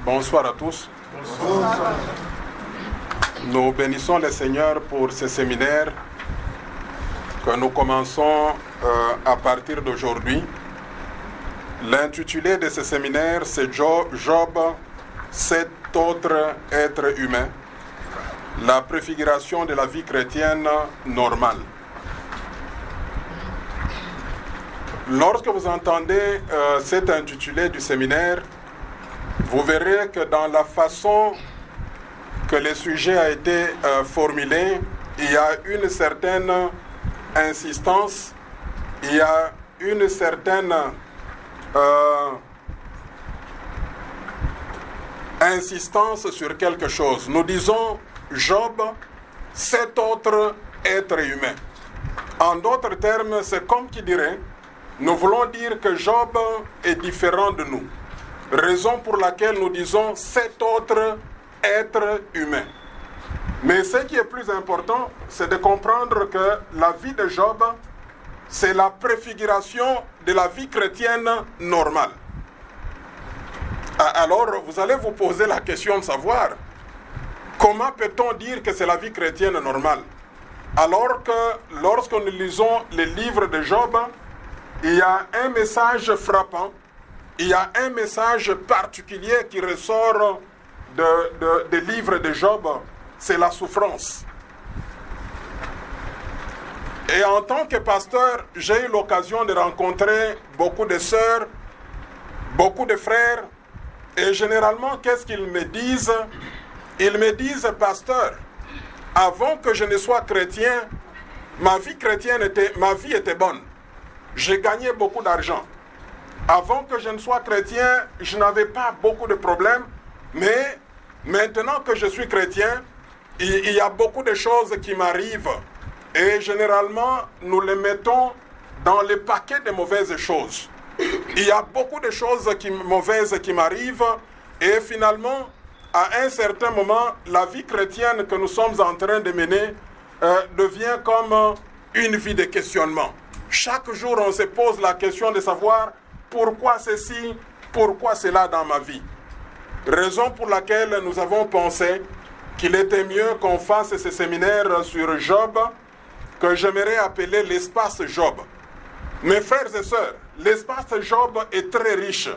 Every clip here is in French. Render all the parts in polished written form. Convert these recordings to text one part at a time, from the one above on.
Bonsoir à tous. Bonsoir. Nous bénissons le Seigneur pour ce séminaire que nous commençons à partir d'aujourd'hui. L'intitulé de ce séminaire, c'est Job, cet autre être humain, la préfiguration de la vie chrétienne normale. Lorsque vous entendez cet intitulé du séminaire, vous verrez que dans la façon que le sujet a été formulé, il y a une certaine insistance, il y a une certaine insistance sur quelque chose. Nous disons Job, cet autre être humain. En d'autres termes, c'est comme qui dirait, nous voulons dire que Job est différent de nous. Raison pour laquelle nous disons cet autre être humain. Mais ce qui est plus important, c'est de comprendre que la vie de Job, c'est la préfiguration de la vie chrétienne normale. Alors, vous allez vous poser la question de savoir, comment peut-on dire que c'est la vie chrétienne normale? Alors que lorsque nous lisons les livres de Job, il y a un message frappant, il y a un message particulier qui ressort des livres de Job, c'est la souffrance. Et en tant que pasteur, j'ai eu l'occasion de rencontrer beaucoup de sœurs, beaucoup de frères, et généralement, qu'est-ce qu'ils me disent? Ils me disent, pasteur, avant que je ne sois chrétien, ma vie était bonne. J'ai gagné beaucoup d'argent. Avant que je ne sois chrétien, je n'avais pas beaucoup de problèmes, mais maintenant que je suis chrétien, il y a beaucoup de choses qui m'arrivent. Et généralement, nous les mettons dans le paquet de mauvaises choses. Il y a beaucoup de choses mauvaises qui m'arrivent, et finalement, à un certain moment, la vie chrétienne que nous sommes en train de mener devient comme une vie de questionnement. Chaque jour, on se pose la question de savoir pourquoi ceci, pourquoi cela dans ma vie. Raison pour laquelle nous avons pensé qu'il était mieux qu'on fasse ce séminaire sur Job, que j'aimerais appeler l'espace Job. Mes frères et sœurs, l'espace Job est très riche.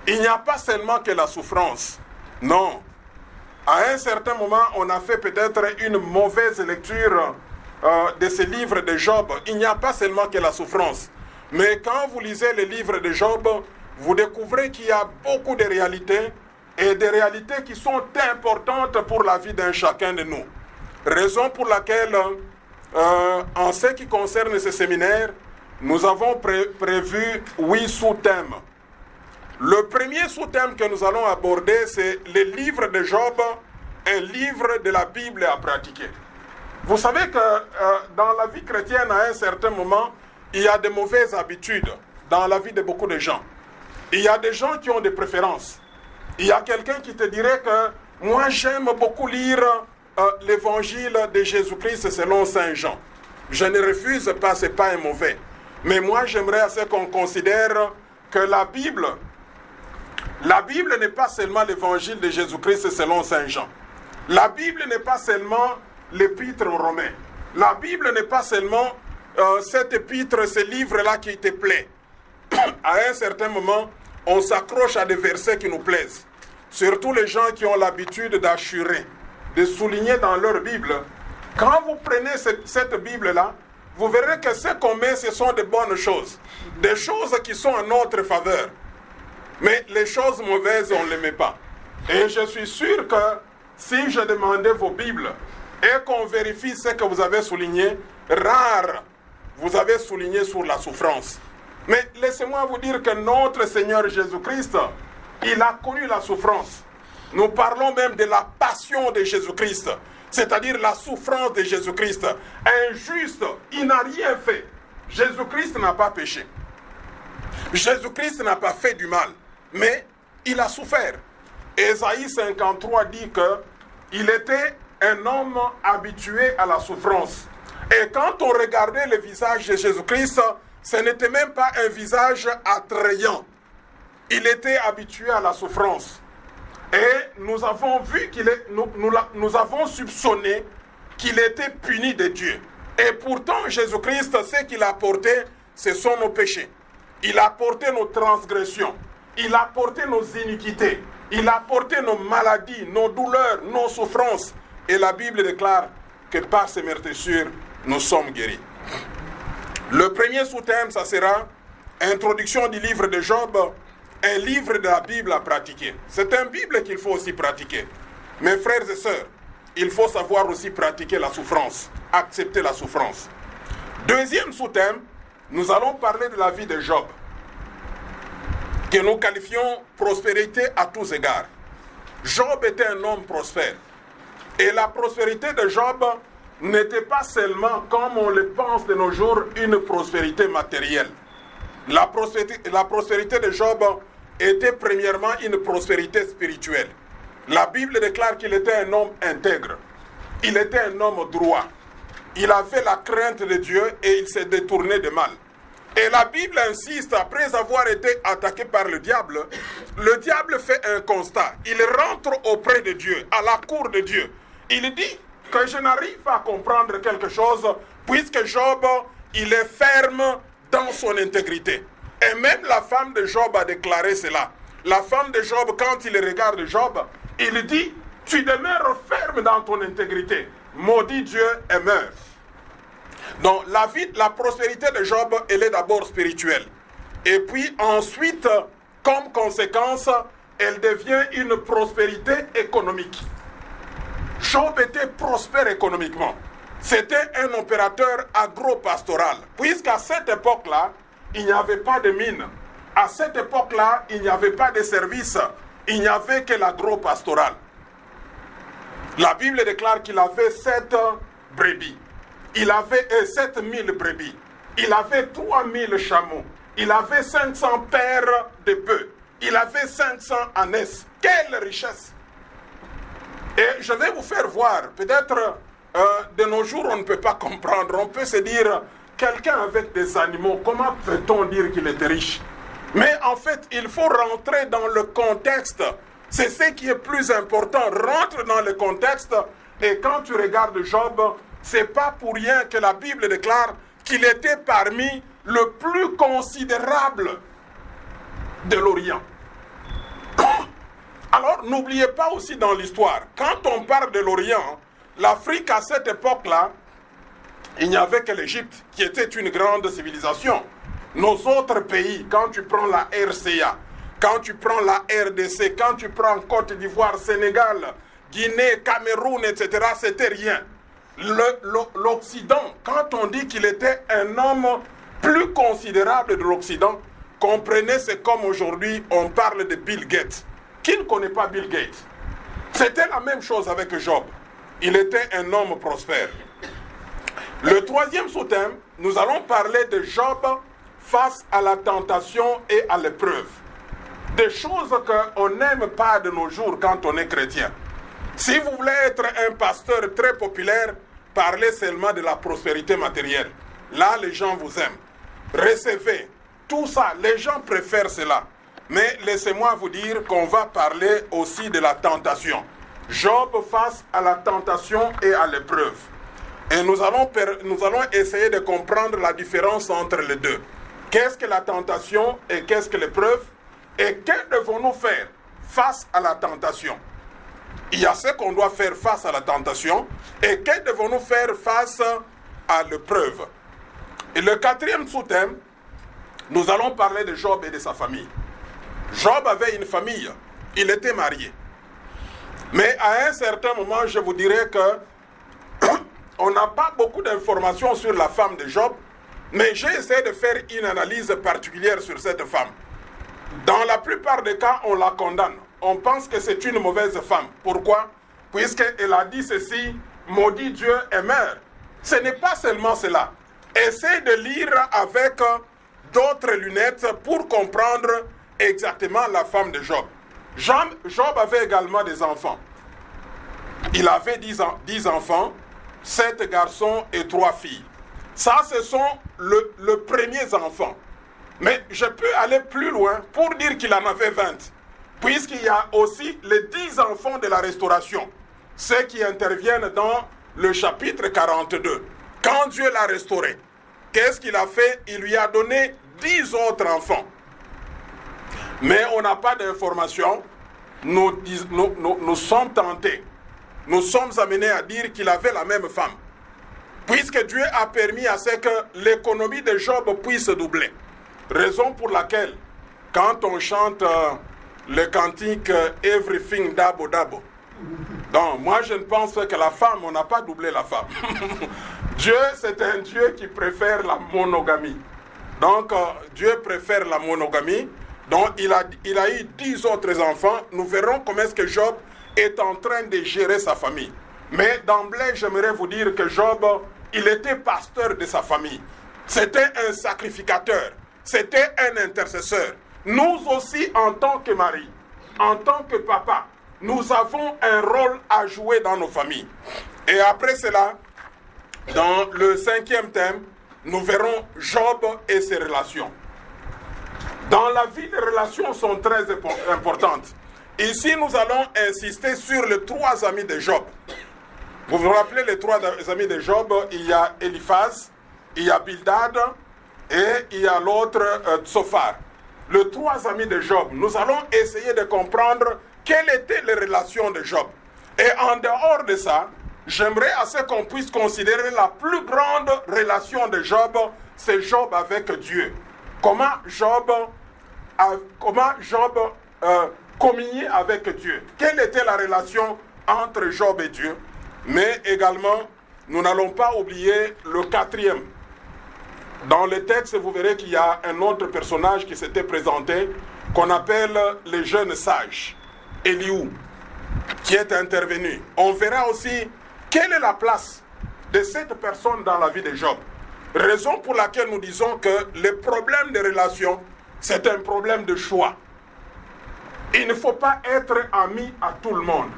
Il n'y a pas seulement que la souffrance. Non. À un certain moment, on a fait peut-être une mauvaise lecture de ce livre de Job. Il n'y a pas seulement que la souffrance. Mais quand vous lisez le livre de Job, vous découvrez qu'il y a beaucoup de réalités, et des réalités qui sont importantes pour la vie d'un chacun de nous. Raison pour laquelle, en ce qui concerne ce séminaire, nous avons prévu 8 sous-thèmes. Le premier sous-thème que nous allons aborder, c'est le livre de Job, un livre de la Bible à pratiquer. Vous savez que dans la vie chrétienne, à un certain moment, il y a de mauvaises habitudes dans la vie de beaucoup de gens. Il y a des gens qui ont des préférences. Il y a quelqu'un qui te dirait que moi j'aime beaucoup lire l'évangile de Jésus-Christ selon Saint Jean. Je ne refuse pas, ce n'est pas un mauvais. Mais moi j'aimerais à ce qu'on considère que la Bible n'est pas seulement l'évangile de Jésus-Christ selon Saint Jean. La Bible n'est pas seulement l'épître aux Romains. La Bible n'est pas seulement cet épître, ce livre-là qui te plaît. À un certain moment, on s'accroche à des versets qui nous plaisent. Surtout les gens qui ont l'habitude d'assurer, de souligner dans leur Bible. Quand vous prenez cette Bible-là, vous verrez que ce qu'on met, ce sont de bonnes choses. Des choses qui sont en notre faveur. Mais les choses mauvaises, on ne les met pas. Et je suis sûr que si je demandais vos Bibles et qu'on vérifie ce que vous avez souligné, rare, vous avez souligné sur la souffrance. Mais laissez-moi vous dire que notre Seigneur Jésus-Christ, il a connu la souffrance. Nous parlons même de la passion de Jésus-Christ, c'est-à-dire la souffrance de Jésus-Christ. Injuste, il n'a rien fait. Jésus-Christ n'a pas péché. Jésus-Christ n'a pas fait du mal, mais il a souffert. Ésaïe 53 dit qu'il était un homme habitué à la souffrance. Et quand on regardait le visage de Jésus-Christ, ce n'était même pas un visage attrayant. Il était habitué à la souffrance. Et nous avons vu nous avons soupçonné qu'il était puni de Dieu. Et pourtant, Jésus-Christ, ce qu'il a porté, ce sont nos péchés. Il a porté nos transgressions. Il a porté nos iniquités. Il a porté nos maladies, nos douleurs, nos souffrances. Et la Bible déclare que par ses meurtrissures, nous sommes guéris. Le premier sous-thème, ça sera introduction du livre de Job, un livre de la Bible à pratiquer. C'est un Bible qu'il faut aussi pratiquer. Mes frères et sœurs, il faut savoir aussi pratiquer la souffrance, accepter la souffrance. Deuxième sous-thème, nous allons parler de la vie de Job, que nous qualifions prospérité à tous égards. Job était un homme prospère. Et la prospérité de Job n'était pas seulement, comme on le pense de nos jours, une prospérité matérielle. La prospérité de Job était premièrement une prospérité spirituelle. La Bible déclare qu'il était un homme intègre. Il était un homme droit. Il avait la crainte de Dieu et il s'est détourné de mal. Et la Bible insiste, après avoir été attaqué par le diable fait un constat. Il rentre auprès de Dieu, à la cour de Dieu. Il dit que je n'arrive pas à comprendre quelque chose, puisque Job, il est ferme dans son intégrité. Et même la femme de Job a déclaré cela. La femme de Job, quand il regarde Job, il dit, tu demeures ferme dans ton intégrité. Maudit Dieu et meurs. Donc la prospérité de Job, elle est d'abord spirituelle. Et puis ensuite, comme conséquence, elle devient une prospérité économique. Job était prospère économiquement. C'était un opérateur agro-pastoral. Puisqu'à cette époque-là, il n'y avait pas de mines. À cette époque-là, il n'y avait pas de services. Il n'y avait que l'agro-pastoral. La Bible déclare qu'il avait 7 brebis. Il avait 7000 brebis. Il avait 3000 chameaux. Il avait 500 paires de bœufs. Il avait 500 ânesses. Quelle richesse! Et je vais vous faire voir, peut-être de nos jours on ne peut pas comprendre. On peut se dire, quelqu'un avec des animaux, comment peut-on dire qu'il était riche? Mais en fait, il faut rentrer dans le contexte. C'est ce qui est plus important. Rentre dans le contexte. Et quand tu regardes Job, c'est pas pour rien que la Bible déclare qu'il était parmi le plus considérable de l'Orient. Alors, n'oubliez pas aussi dans l'histoire, quand on parle de l'Orient, l'Afrique à cette époque-là, il n'y avait que l'Égypte qui était une grande civilisation. Nos autres pays, quand tu prends la RCA, quand tu prends la RDC, quand tu prends Côte d'Ivoire, Sénégal, Guinée, Cameroun, etc., c'était rien. L'Occident, quand on dit qu'il était un homme plus considérable de l'Occident, comprenez, c'est comme aujourd'hui, on parle de Bill Gates. Qui ne connaît pas Bill Gates? C'était la même chose avec Job. Il était un homme prospère. Le troisième sous-thème, nous allons parler de Job face à la tentation et à l'épreuve. Des choses qu'on n'aime pas de nos jours quand on est chrétien. Si vous voulez être un pasteur très populaire, parlez seulement de la prospérité matérielle. Là, les gens vous aiment. Recevez. Tout ça, les gens préfèrent cela. Mais laissez-moi vous dire qu'on va parler aussi de la tentation. Job face à la tentation et à l'épreuve. Et nous allons essayer de comprendre la différence entre les deux. Qu'est-ce que la tentation et qu'est-ce que l'épreuve? Et que devons-nous faire face à la tentation? Il y a ce qu'on doit faire face à la tentation et que devons-nous faire face à l'épreuve. Et le quatrième sous-thème, nous allons parler de Job et de sa famille. Job avait une famille, il était marié. Mais à un certain moment, je vous dirais que on n'a pas beaucoup d'informations sur la femme de Job, mais j'ai essayé de faire une analyse particulière sur cette femme. Dans la plupart des cas, on la condamne. On pense que c'est une mauvaise femme. Pourquoi? Puisqu'elle a dit ceci, maudit Dieu et meurt. Ce n'est pas seulement cela. Essayez de lire avec d'autres lunettes pour comprendre exactement la femme de Job. Job avait également des enfants. Il avait 10 enfants, 7 garçons et 3 filles. Ça, ce sont le premier enfant. Mais je peux aller plus loin pour dire qu'il en avait 20. puisqu'il y a aussi les 10 enfants de la restauration, ceux qui interviennent dans le chapitre 42. Quand Dieu l'a restauré, qu'est-ce qu'il a fait? Il lui a donné 10 autres enfants. Mais on n'a pas d'informations. Nous sommes tentés. Nous sommes amenés à dire qu'il avait la même femme. Puisque Dieu a permis à ce que l'économie de Job puisse doubler. Raison pour laquelle, quand on chante le cantique Everything Dabo Dabo, donc moi je ne pense que la femme, on n'a pas doublé la femme. Dieu, c'est un Dieu qui préfère la monogamie. Donc Dieu préfère la monogamie. Donc il a eu 10 autres enfants. Nous verrons comment est-ce que Job est en train de gérer sa famille. Mais d'emblée, j'aimerais vous dire que Job, il était pasteur de sa famille. C'était un sacrificateur. C'était un intercesseur. Nous aussi, en tant que mari, en tant que papa, nous avons un rôle à jouer dans nos familles. Et après cela, dans le 5e thème, nous verrons Job et ses relations. Dans la vie, les relations sont très importantes. Ici, nous allons insister sur les 3 amis de Job. Vous vous rappelez les 3 amis de Job? Il y a Eliphaz, il y a Bildad et il y a l'autre Tsophar. Les 3 amis de Job. Nous allons essayer de comprendre quelles étaient les relations de Job. Et en dehors de ça, j'aimerais à ce qu'on puisse considérer la plus grande relation de Job, c'est Job avec Dieu. Comment Job communiait avec Dieu. Quelle était la relation entre Job et Dieu? Mais également, nous n'allons pas oublier le 4e. Dans le texte, vous verrez qu'il y a un autre personnage qui s'était présenté, qu'on appelle le jeune sage, Eliou, qui est intervenu. On verra aussi quelle est la place de cette personne dans la vie de Job. Raison pour laquelle nous disons que le problème de relation, c'est un problème de choix. Il ne faut pas être ami à tout le monde.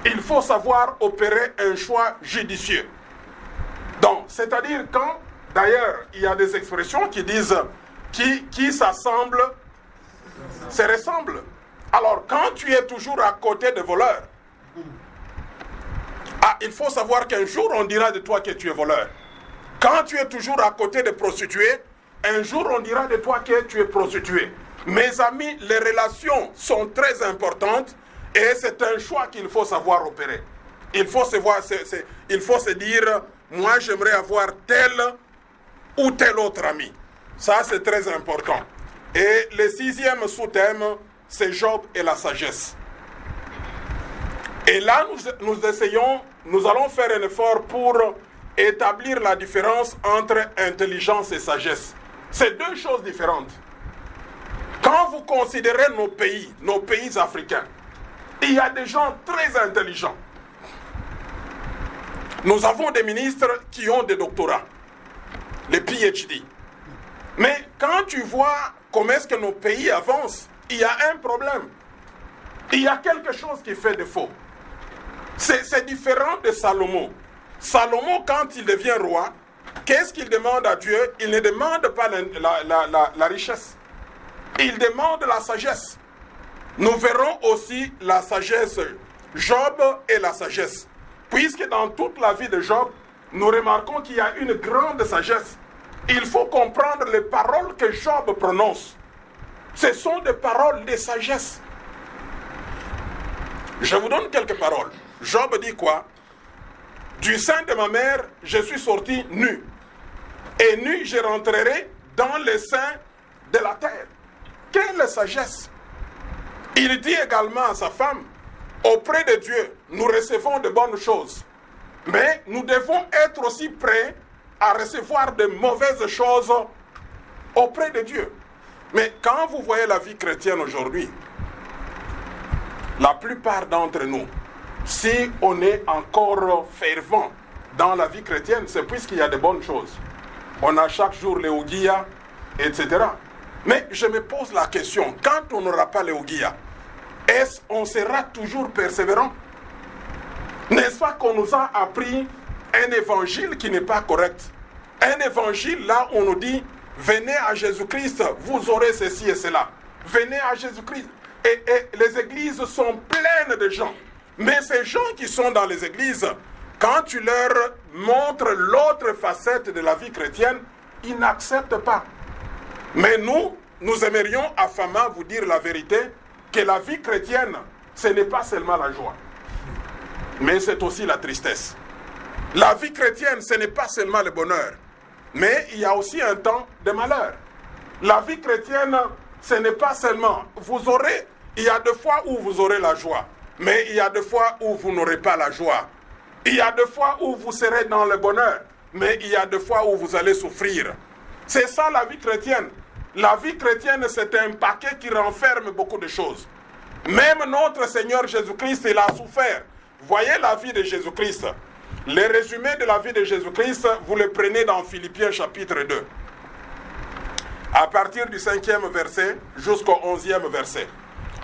Il faut savoir opérer un choix judicieux. Donc, c'est-à-dire quand, d'ailleurs, il y a des expressions qui disent qui s'assemble, se ressemble. Alors, quand tu es toujours à côté de voleurs, il faut savoir qu'un jour, on dira de toi que tu es voleur. Quand tu es toujours à côté de prostituées, un jour, on dira de toi que tu es prostituée. Mes amis, les relations sont très importantes et c'est un choix qu'il faut savoir opérer. Il faut se dire, moi j'aimerais avoir tel ou tel autre ami. Ça, c'est très important. Et le 6e sous-thème, c'est Job et la sagesse. Et là, nous allons faire un effort pour établir la différence entre intelligence et sagesse. C'est 2 choses différentes. Quand vous considérez nos pays africains, il y a des gens très intelligents. Nous avons des ministres qui ont des doctorats, les PhD. Mais quand tu vois comment est-ce que nos pays avancent, il y a un problème. Il y a quelque chose qui fait défaut. C'est différent de Salomon. Salomon, quand il devient roi, qu'est-ce qu'il demande à Dieu? Il ne demande pas la richesse. Il demande la sagesse. Nous verrons aussi la sagesse, Job et la sagesse. Puisque dans toute la vie de Job, nous remarquons qu'il y a une grande sagesse. Il faut comprendre les paroles que Job prononce. Ce sont des paroles de sagesse. Je vous donne quelques paroles. Job dit quoi? Du sein de ma mère, je suis sorti nu. Et nu, je rentrerai dans le sein de la terre. Quelle sagesse! Il dit également à sa femme, auprès de Dieu, nous recevons de bonnes choses. Mais nous devons être aussi prêts à recevoir de mauvaises choses auprès de Dieu. Mais quand vous voyez la vie chrétienne aujourd'hui, la plupart d'entre nous, si on est encore fervent dans la vie chrétienne, c'est puisqu'il y a de bonnes choses. On a chaque jour les Ouguiya, etc. Mais je me pose la question, quand on n'aura pas les Ouguiya, est-ce qu'on sera toujours persévérant? N'est-ce pas qu'on nous a appris un évangile qui n'est pas correct? Un évangile là où on nous dit, venez à Jésus-Christ, vous aurez ceci et cela. Venez à Jésus-Christ. Et les églises sont pleines de gens. Mais ces gens qui sont dans les églises, quand tu leur montres l'autre facette de la vie chrétienne, ils n'acceptent pas. Mais nous aimerions affamant vous dire la vérité, que la vie chrétienne, ce n'est pas seulement la joie, mais c'est aussi la tristesse. La vie chrétienne, ce n'est pas seulement le bonheur, mais il y a aussi un temps de malheur. La vie chrétienne, ce n'est pas seulement, il y a des fois où vous aurez la joie, mais il y a des fois où vous n'aurez pas la joie. Il y a des fois où vous serez dans le bonheur, mais il y a des fois où vous allez souffrir. C'est ça la vie chrétienne. La vie chrétienne, c'est un paquet qui renferme beaucoup de choses. Même notre Seigneur Jésus-Christ, il a souffert. Voyez la vie de Jésus-Christ. Les résumés de la vie de Jésus-Christ, vous les prenez dans Philippiens chapitre 2. À partir du 5e verset jusqu'au 11e verset.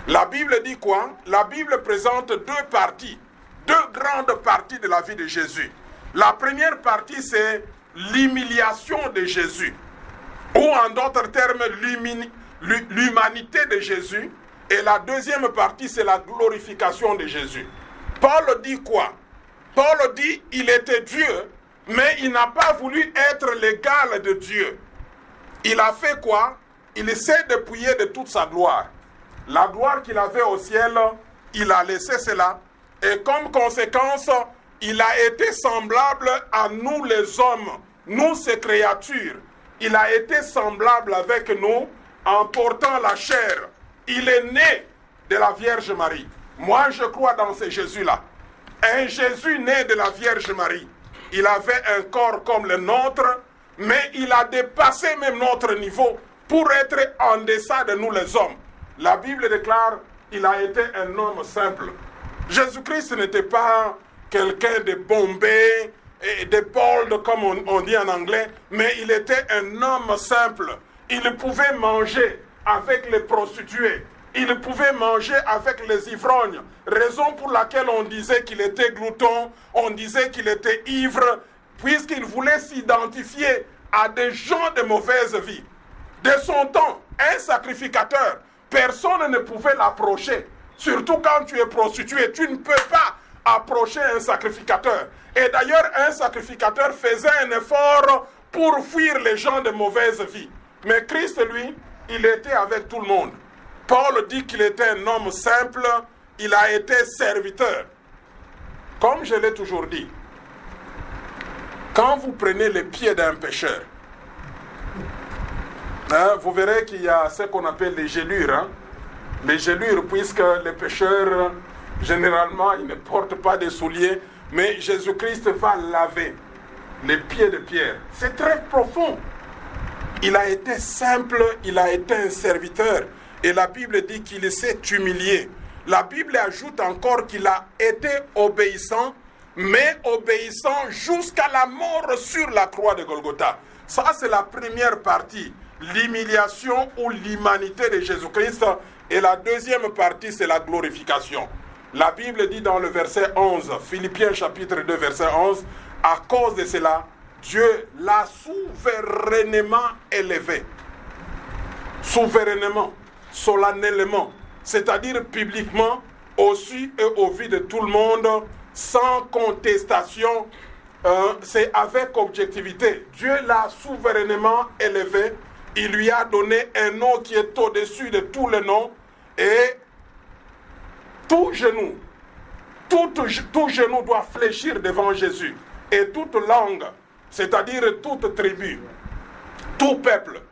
La Bible dit quoi? La Bible présente deux parties, deux grandes parties de la vie de Jésus. La première partie, c'est l'humiliation de Jésus, ou en d'autres termes, l'humanité de Jésus. Et la deuxième partie, c'est la glorification de Jésus. Paul dit quoi? Paul dit il était Dieu, mais il n'a pas voulu être l'égal de Dieu. Il a fait quoi? Il s'est dépouillé de toute sa gloire. La gloire qu'il avait au ciel, il a laissé cela. Et comme conséquence, il a été semblable à nous les hommes, nous ces créatures. Il a été semblable avec nous en portant la chair. Il est né de la Vierge Marie. Moi, je crois dans ce Jésus-là. Un Jésus né de la Vierge Marie. Il avait un corps comme le nôtre, mais il a dépassé même notre niveau pour être en deçà de nous les hommes. La Bible déclare qu'il a été un homme simple. Jésus-Christ n'était pas quelqu'un de bombé, et de bold comme on dit en anglais, mais il était un homme simple. Il pouvait manger avec les prostituées. Il pouvait manger avec les ivrognes. Raison pour laquelle on disait qu'il était glouton, on disait qu'il était ivre, puisqu'il voulait s'identifier à des gens de mauvaise vie. De son temps, un sacrificateur, personne ne pouvait l'approcher. Surtout quand tu es prostitué, tu ne peux pas approcher un sacrificateur. Et d'ailleurs, un sacrificateur faisait un effort pour fuir les gens de mauvaise vie. Mais Christ, lui, il était avec tout le monde. Paul dit qu'il était un homme simple, il a été serviteur. Comme je l'ai toujours dit, quand vous prenez les pieds d'un pécheur, vous verrez qu'il y a ce qu'on appelle les gelures. Les gelures, puisque les pécheurs, généralement, ils ne portent pas de souliers, mais Jésus-Christ va laver les pieds de Pierre. C'est très profond. Il a été simple, il a été un serviteur. Et la Bible dit qu'il s'est humilié. La Bible ajoute encore qu'il a été obéissant, mais obéissant jusqu'à la mort sur la croix de Golgotha. Ça, c'est la première partie, l'humiliation ou l'humanité de Jésus-Christ. Et la deuxième partie, c'est la glorification. La Bible dit dans le verset 11, Philippiens chapitre 2, verset 11, à cause de cela, Dieu l'a souverainement élevé. Souverainement, solennellement, c'est-à-dire publiquement, au su et au vu de tout le monde, sans contestation, c'est avec objectivité. Dieu l'a souverainement élevé, il lui a donné un nom qui est au-dessus de tous les noms, et tout genou doit fléchir devant Jésus, et toute langue, c'est-à-dire toute tribu, tout peuple,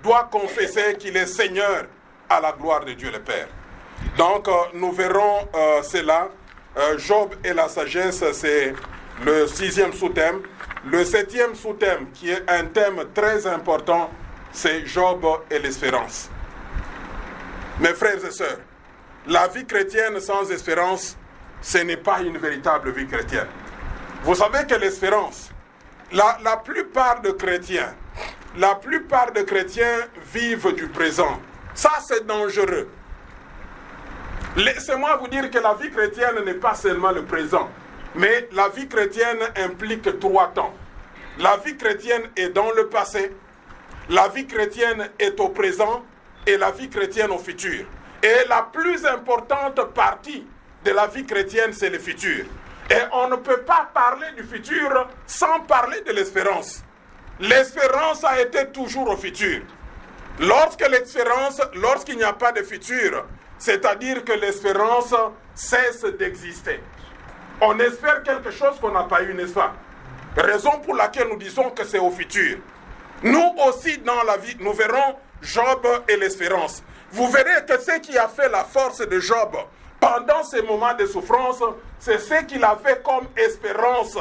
doit confesser qu'il est Seigneur à la gloire de Dieu le Père. Donc, nous verrons cela. Job et la sagesse, c'est le 6e sous-thème. Le 7e sous-thème, qui est un thème très important, c'est Job et l'espérance. Mes frères et sœurs, la vie chrétienne sans espérance, ce n'est pas une véritable vie chrétienne. Vous savez que l'espérance, la plupart des chrétiens vivent du présent. Ça, c'est dangereux. Laissez-moi vous dire que la vie chrétienne n'est pas seulement le présent, mais la vie chrétienne implique 3 temps. La vie chrétienne est dans le passé, la vie chrétienne est au présent et la vie chrétienne au futur. Et la plus importante partie de la vie chrétienne, c'est le futur. Et on ne peut pas parler du futur sans parler de l'espérance. L'espérance a été toujours au futur. Lorsqu'il n'y a pas de futur, c'est-à-dire que l'espérance cesse d'exister. On espère quelque chose qu'on n'a pas eu, n'est-ce pas? Raison pour laquelle nous disons que c'est au futur. Nous aussi, dans la vie, nous verrons Job et l'espérance. Vous verrez que ce qui a fait la force de Job pendant ces moments de souffrance, c'est ce qu'il avait comme espérance.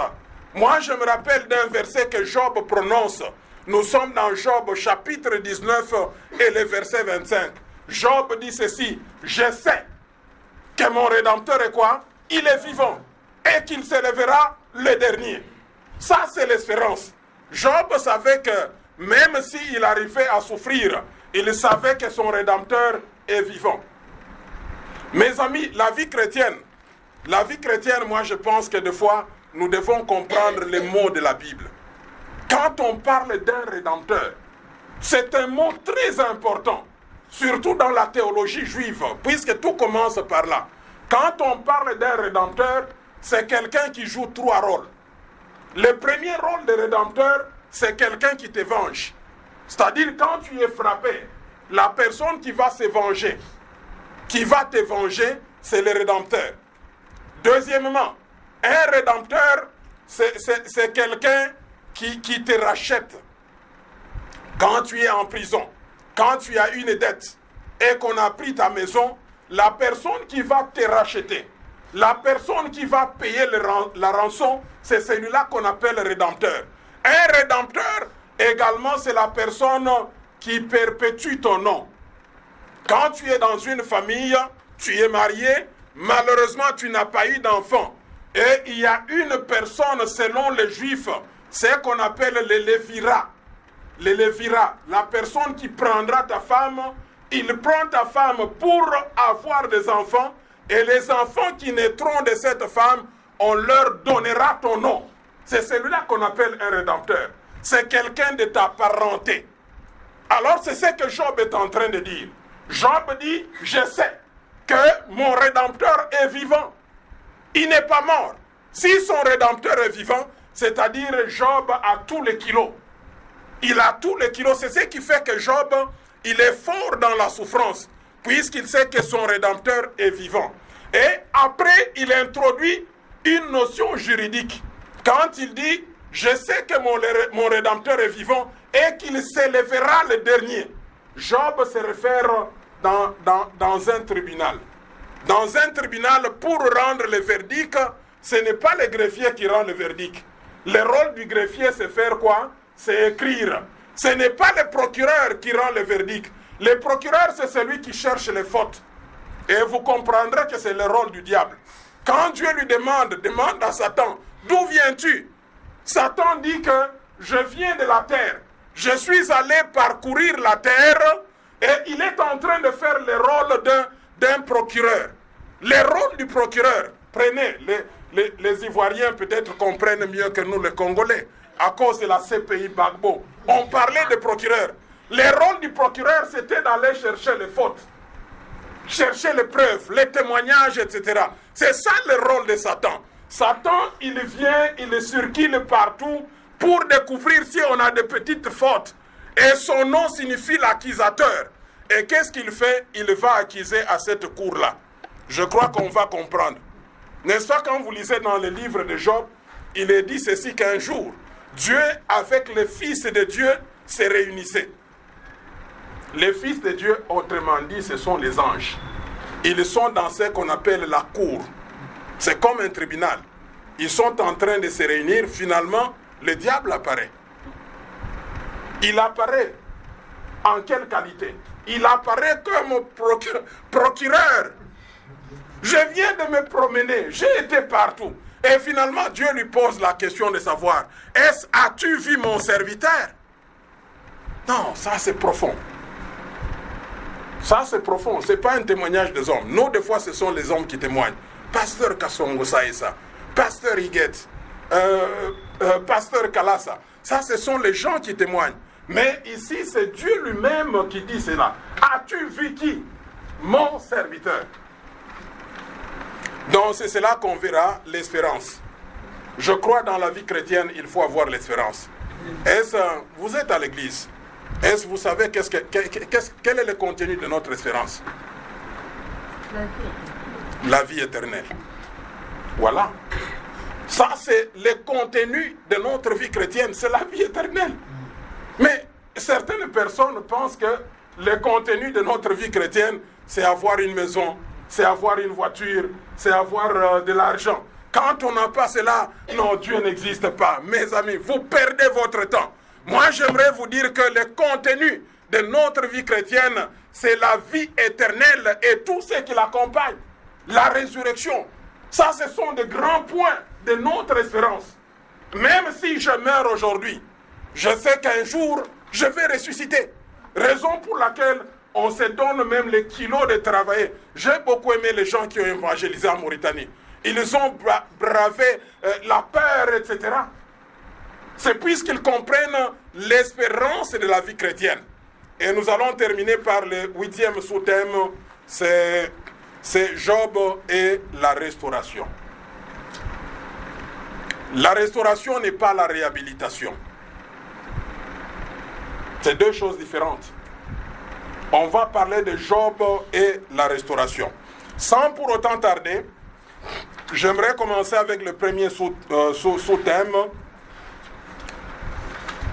Moi, je me rappelle d'un verset que Job prononce. Nous sommes dans Job chapitre 19 et le verset 25. Job dit ceci: je sais que mon Rédempteur est quoi? Il est vivant et qu'il se lèvera le dernier. Ça, c'est l'espérance. Job savait que même s'il arrivait à souffrir, il savait que son Rédempteur est vivant. Mes amis, la vie chrétienne, moi je pense que des fois, nous devons comprendre les mots de la Bible. Quand on parle d'un Rédempteur, c'est un mot très important, surtout dans la théologie juive, puisque tout commence par là. Quand on parle d'un Rédempteur, c'est quelqu'un qui joue trois rôles. Le premier rôle de Rédempteur, c'est quelqu'un qui te venge. C'est-à-dire, quand tu es frappé, la personne qui va se venger, qui va te venger, c'est le Rédempteur. Deuxièmement, un Rédempteur, c'est quelqu'un qui te rachète. Quand tu es en prison, quand tu as une dette et qu'on a pris ta maison, la personne qui va te racheter, la personne qui va payer la rançon, c'est celui-là qu'on appelle Rédempteur. Un Rédempteur, également, c'est la personne qui perpétue ton nom. Quand tu es dans une famille, tu es marié, malheureusement, tu n'as pas eu d'enfant. Et il y a une personne, selon les Juifs, c'est qu'on appelle les Lévira. Les Lévira, la personne qui prendra ta femme, il prend ta femme pour avoir des enfants, et les enfants qui naîtront de cette femme, on leur donnera ton nom. C'est celui-là qu'on appelle un Rédempteur. C'est quelqu'un de ta parenté. Alors c'est ce que Job est en train de dire. Job dit, je sais que mon Rédempteur est vivant. Il n'est pas mort. Si son Rédempteur est vivant, c'est-à-dire Job a tous les kilos. Il a tous les kilos. C'est ce qui fait que Job, il est fort dans la souffrance, puisqu'il sait que son Rédempteur est vivant. Et après, il introduit une notion juridique. Quand il dit, je sais que mon Rédempteur est vivant et qu'il s'élèvera le dernier. Job se réfère dans un tribunal. Dans un tribunal, pour rendre le verdict, ce n'est pas le greffier qui rend le verdict. Le rôle du greffier, c'est faire quoi? C'est écrire. Ce n'est pas le procureur qui rend le verdict. Le procureur, c'est celui qui cherche les fautes. Et vous comprendrez que c'est le rôle du diable. Quand Dieu lui demande à Satan, d'où viens-tu? Satan dit que je viens de la terre. Je suis allé parcourir la terre et il est en train de faire le rôle d'un procureur. Le rôle du procureur, prenez, les Ivoiriens peut-être comprennent mieux que nous les Congolais, à cause de la CPI Gbagbo. On parlait de procureur. Le rôle du procureur, c'était d'aller chercher les fautes, chercher les preuves, les témoignages, etc. C'est ça le rôle de Satan. Satan, il vient, il circule partout pour découvrir si on a des petites fautes. Et son nom signifie l'accusateur. Et qu'est-ce qu'il fait? Il va accuser à cette cour-là. Je crois qu'on va comprendre. N'est-ce pas, quand vous lisez dans le livre de Job, il est dit ceci qu'un jour, Dieu avec les fils de Dieu se réunissaient. Les fils de Dieu, autrement dit, ce sont les anges. Ils sont dans ce qu'on appelle la cour. C'est comme un tribunal. Ils sont en train de se réunir. Finalement, le diable apparaît. Il apparaît en quelle qualité? Il apparaît comme procureur. Je viens de me promener. J'ai été partout. Et finalement, Dieu lui pose la question de savoir, as-tu vu mon serviteur? Non, ça c'est profond. Ça c'est profond. Ce n'est pas un témoignage des hommes. Nous, des fois, ce sont les hommes qui témoignent. Pasteur Kassongo, ça et ça. Pasteur Higuet. Pasteur Kalassa. Ça, ce sont les gens qui témoignent. Mais ici, c'est Dieu lui-même qui dit cela. As-tu vu qui? mon serviteur. Donc c'est cela qu'on verra, l'espérance. Je crois dans la vie chrétienne, il faut avoir l'espérance. Vous êtes à l'église. Est-ce que vous savez quel est le contenu de notre espérance? La vie éternelle. Voilà. Ça, c'est le contenu de notre vie chrétienne, c'est la vie éternelle. Mais certaines personnes pensent que le contenu de notre vie chrétienne, c'est avoir une maison, c'est avoir une voiture, c'est avoir de l'argent. Quand on n'a pas cela, non, Dieu n'existe pas. Mes amis, vous perdez votre temps. Moi, j'aimerais vous dire que le contenu de notre vie chrétienne, c'est la vie éternelle et tout ce qui l'accompagne. La résurrection. Ça, ce sont des grands points de notre espérance. Même si je meurs aujourd'hui, je sais qu'un jour, je vais ressusciter. Raison pour laquelle on se donne même les kilos de travailler. J'ai beaucoup aimé les gens qui ont évangélisé en Mauritanie. Ils ont bravé la peur, etc. C'est puisqu'ils comprennent l'espérance de la vie chrétienne. Et nous allons terminer par le 8e sous-thème, c'est Job et la restauration. La restauration n'est pas la réhabilitation. C'est deux choses différentes. On va parler de Job et la restauration. Sans pour autant tarder, j'aimerais commencer avec le premier sous-thème,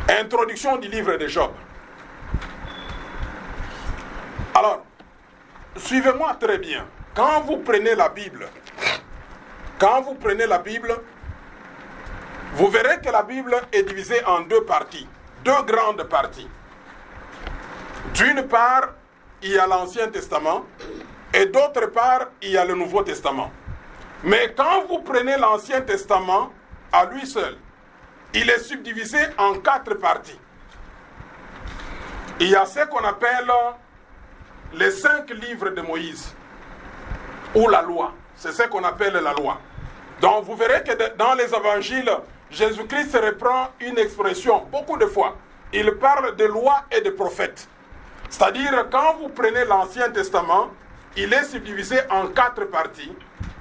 introduction du livre de Job. Alors, suivez-moi très bien. Quand vous prenez la Bible, vous verrez que la Bible est divisée en deux parties, deux grandes parties. D'une part, il y a l'Ancien Testament et d'autre part, il y a le Nouveau Testament. Mais quand vous prenez l'Ancien Testament à lui seul, il est subdivisé en 4 parties. Il y a ce qu'on appelle les 5 livres de Moïse, ou la loi. C'est ce qu'on appelle la loi. Donc vous verrez que dans les évangiles, Jésus-Christ reprend une expression beaucoup de fois. Il parle de loi et de prophètes. C'est-à-dire, quand vous prenez l'Ancien Testament, il est subdivisé en 4 parties.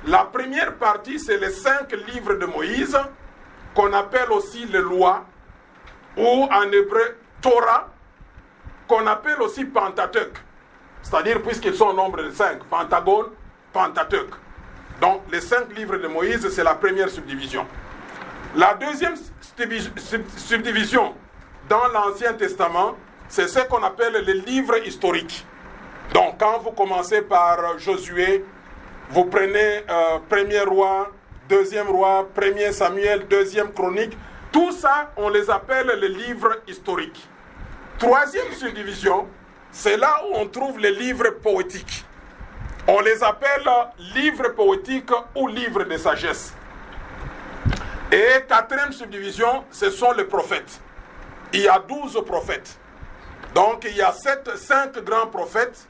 La première partie, c'est les 5 livres de Moïse, qu'on appelle aussi les lois, ou en hébreu Torah, qu'on appelle aussi Pentateuque. C'est-à-dire, puisqu'ils sont au nombre de 5, Pentagone, Pentateuque. Donc, les 5 livres de Moïse, c'est la première subdivision. La deuxième subdivision dans l'Ancien Testament, c'est ce qu'on appelle les livres historiques. Donc, quand vous commencez par Josué, vous prenez Premier Roi, Deuxième Roi, Premier Samuel, Deuxième Chronique, tout ça, on les appelle les livres historiques. Troisième subdivision, c'est là où on trouve les livres poétiques. On les appelle livres poétiques ou livres de sagesse. Et quatrième subdivision, ce sont les prophètes. Il y a 12 prophètes. Donc il y a 5 grands prophètes.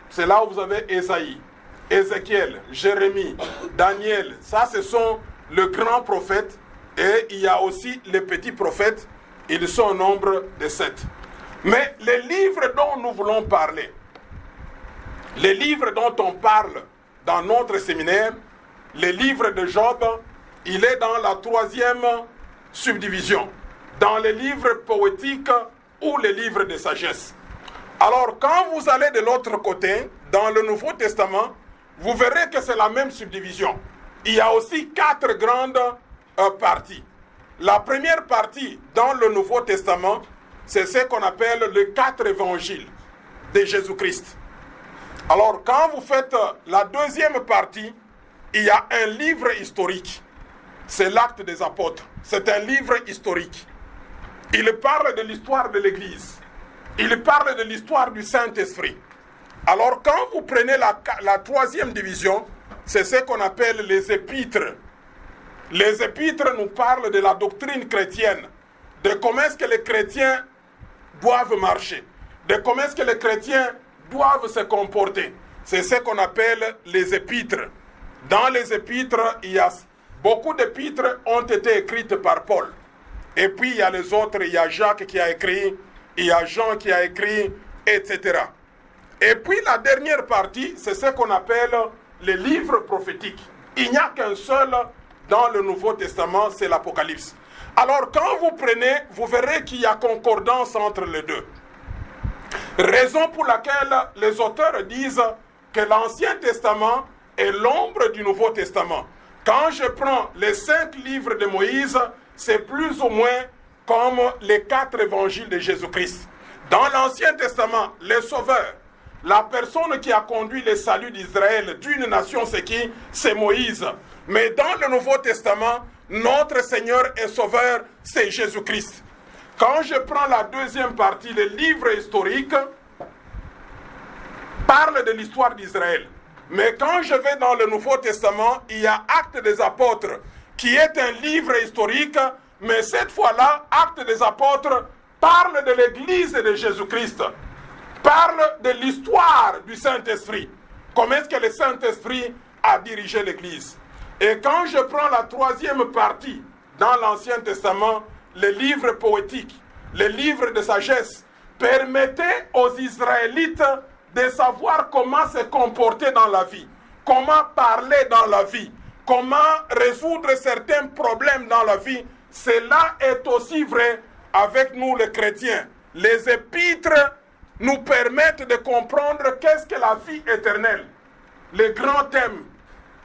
C'est là où vous avez Ésaïe, Ézéchiel, Jérémie, Daniel. Ça, ce sont les grands prophètes. Et il y a aussi les petits prophètes. Ils sont au nombre de 7. Mais les livres dont nous voulons parler, les livres dont on parle dans notre séminaire, les livres de Job, il est dans la 3e subdivision, dans les livres poétiques ou les livres de sagesse. Alors, quand vous allez de l'autre côté, dans le Nouveau Testament, vous verrez que c'est la même subdivision. Il y a aussi 4 grandes parties. La première partie, dans le Nouveau Testament, c'est ce qu'on appelle les 4 évangiles de Jésus-Christ. Alors, quand vous faites la deuxième partie, il y a un livre historique. C'est l'Acte des Apôtres. C'est un livre historique. Il parle de l'histoire de l'Église. Il parle de l'histoire du Saint-Esprit. Alors, quand vous prenez la 3e division, c'est ce qu'on appelle les épîtres. Les épîtres nous parlent de la doctrine chrétienne, de comment est-ce que les chrétiens doivent marcher, de comment est-ce que les chrétiens doivent se comporter. C'est ce qu'on appelle les épîtres. Dans les épîtres, il y a beaucoup d'épîtres ont été écrites par Paul. Et puis il y a les autres, il y a Jacques qui a écrit, il y a Jean qui a écrit, etc. Et puis la dernière partie, c'est ce qu'on appelle les livres prophétiques. Il n'y a qu'un seul dans le Nouveau Testament, c'est l'Apocalypse. Alors quand vous prenez, vous verrez qu'il y a concordance entre les deux. Raison pour laquelle les auteurs disent que l'Ancien Testament est l'ombre du Nouveau Testament. Quand je prends les 5 livres de Moïse, c'est plus ou moins comme les 4 évangiles de Jésus-Christ. Dans l'Ancien Testament, les sauveurs, la personne qui a conduit le salut d'Israël d'une nation, c'est qui? C'est Moïse. Mais dans le Nouveau Testament, notre Seigneur et Sauveur, c'est Jésus-Christ. Quand je prends la deuxième partie, les livres historiques parlent de l'histoire d'Israël. Mais quand je vais dans le Nouveau Testament, il y a Actes des Apôtres, qui est un livre historique, mais cette fois-là, Actes des Apôtres parle de l'Église de Jésus-Christ, parle de l'histoire du Saint-Esprit. Comment est-ce que le Saint-Esprit a dirigé l'Église? Et quand je prends la troisième partie dans l'Ancien Testament, les livres poétiques, les livres de sagesse, permettaient aux Israélites de savoir comment se comporter dans la vie, comment parler dans la vie, comment résoudre certains problèmes dans la vie. Cela est aussi vrai avec nous les chrétiens. Les épîtres nous permettent de comprendre qu'est-ce que la vie éternelle, les grands thèmes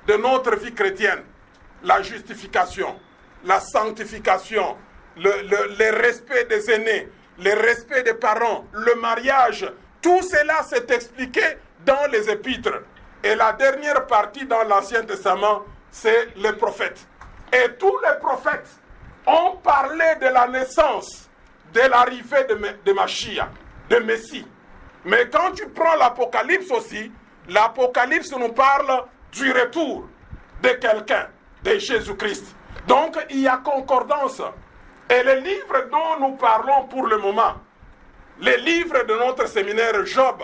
de notre vie chrétienne, la justification, la sanctification, le respect des aînés, le respect des parents, le mariage, tout cela s'est expliqué dans les épîtres. Et la dernière partie dans l'Ancien Testament, c'est les prophètes. Et tous les prophètes ont parlé de la naissance, de l'arrivée de Mashiach, de Messie. Mais quand tu prends l'Apocalypse aussi, l'Apocalypse nous parle du retour de quelqu'un, de Jésus-Christ. Donc il y a concordance. Et les livres dont nous parlons pour le moment, les livres de notre séminaire Job,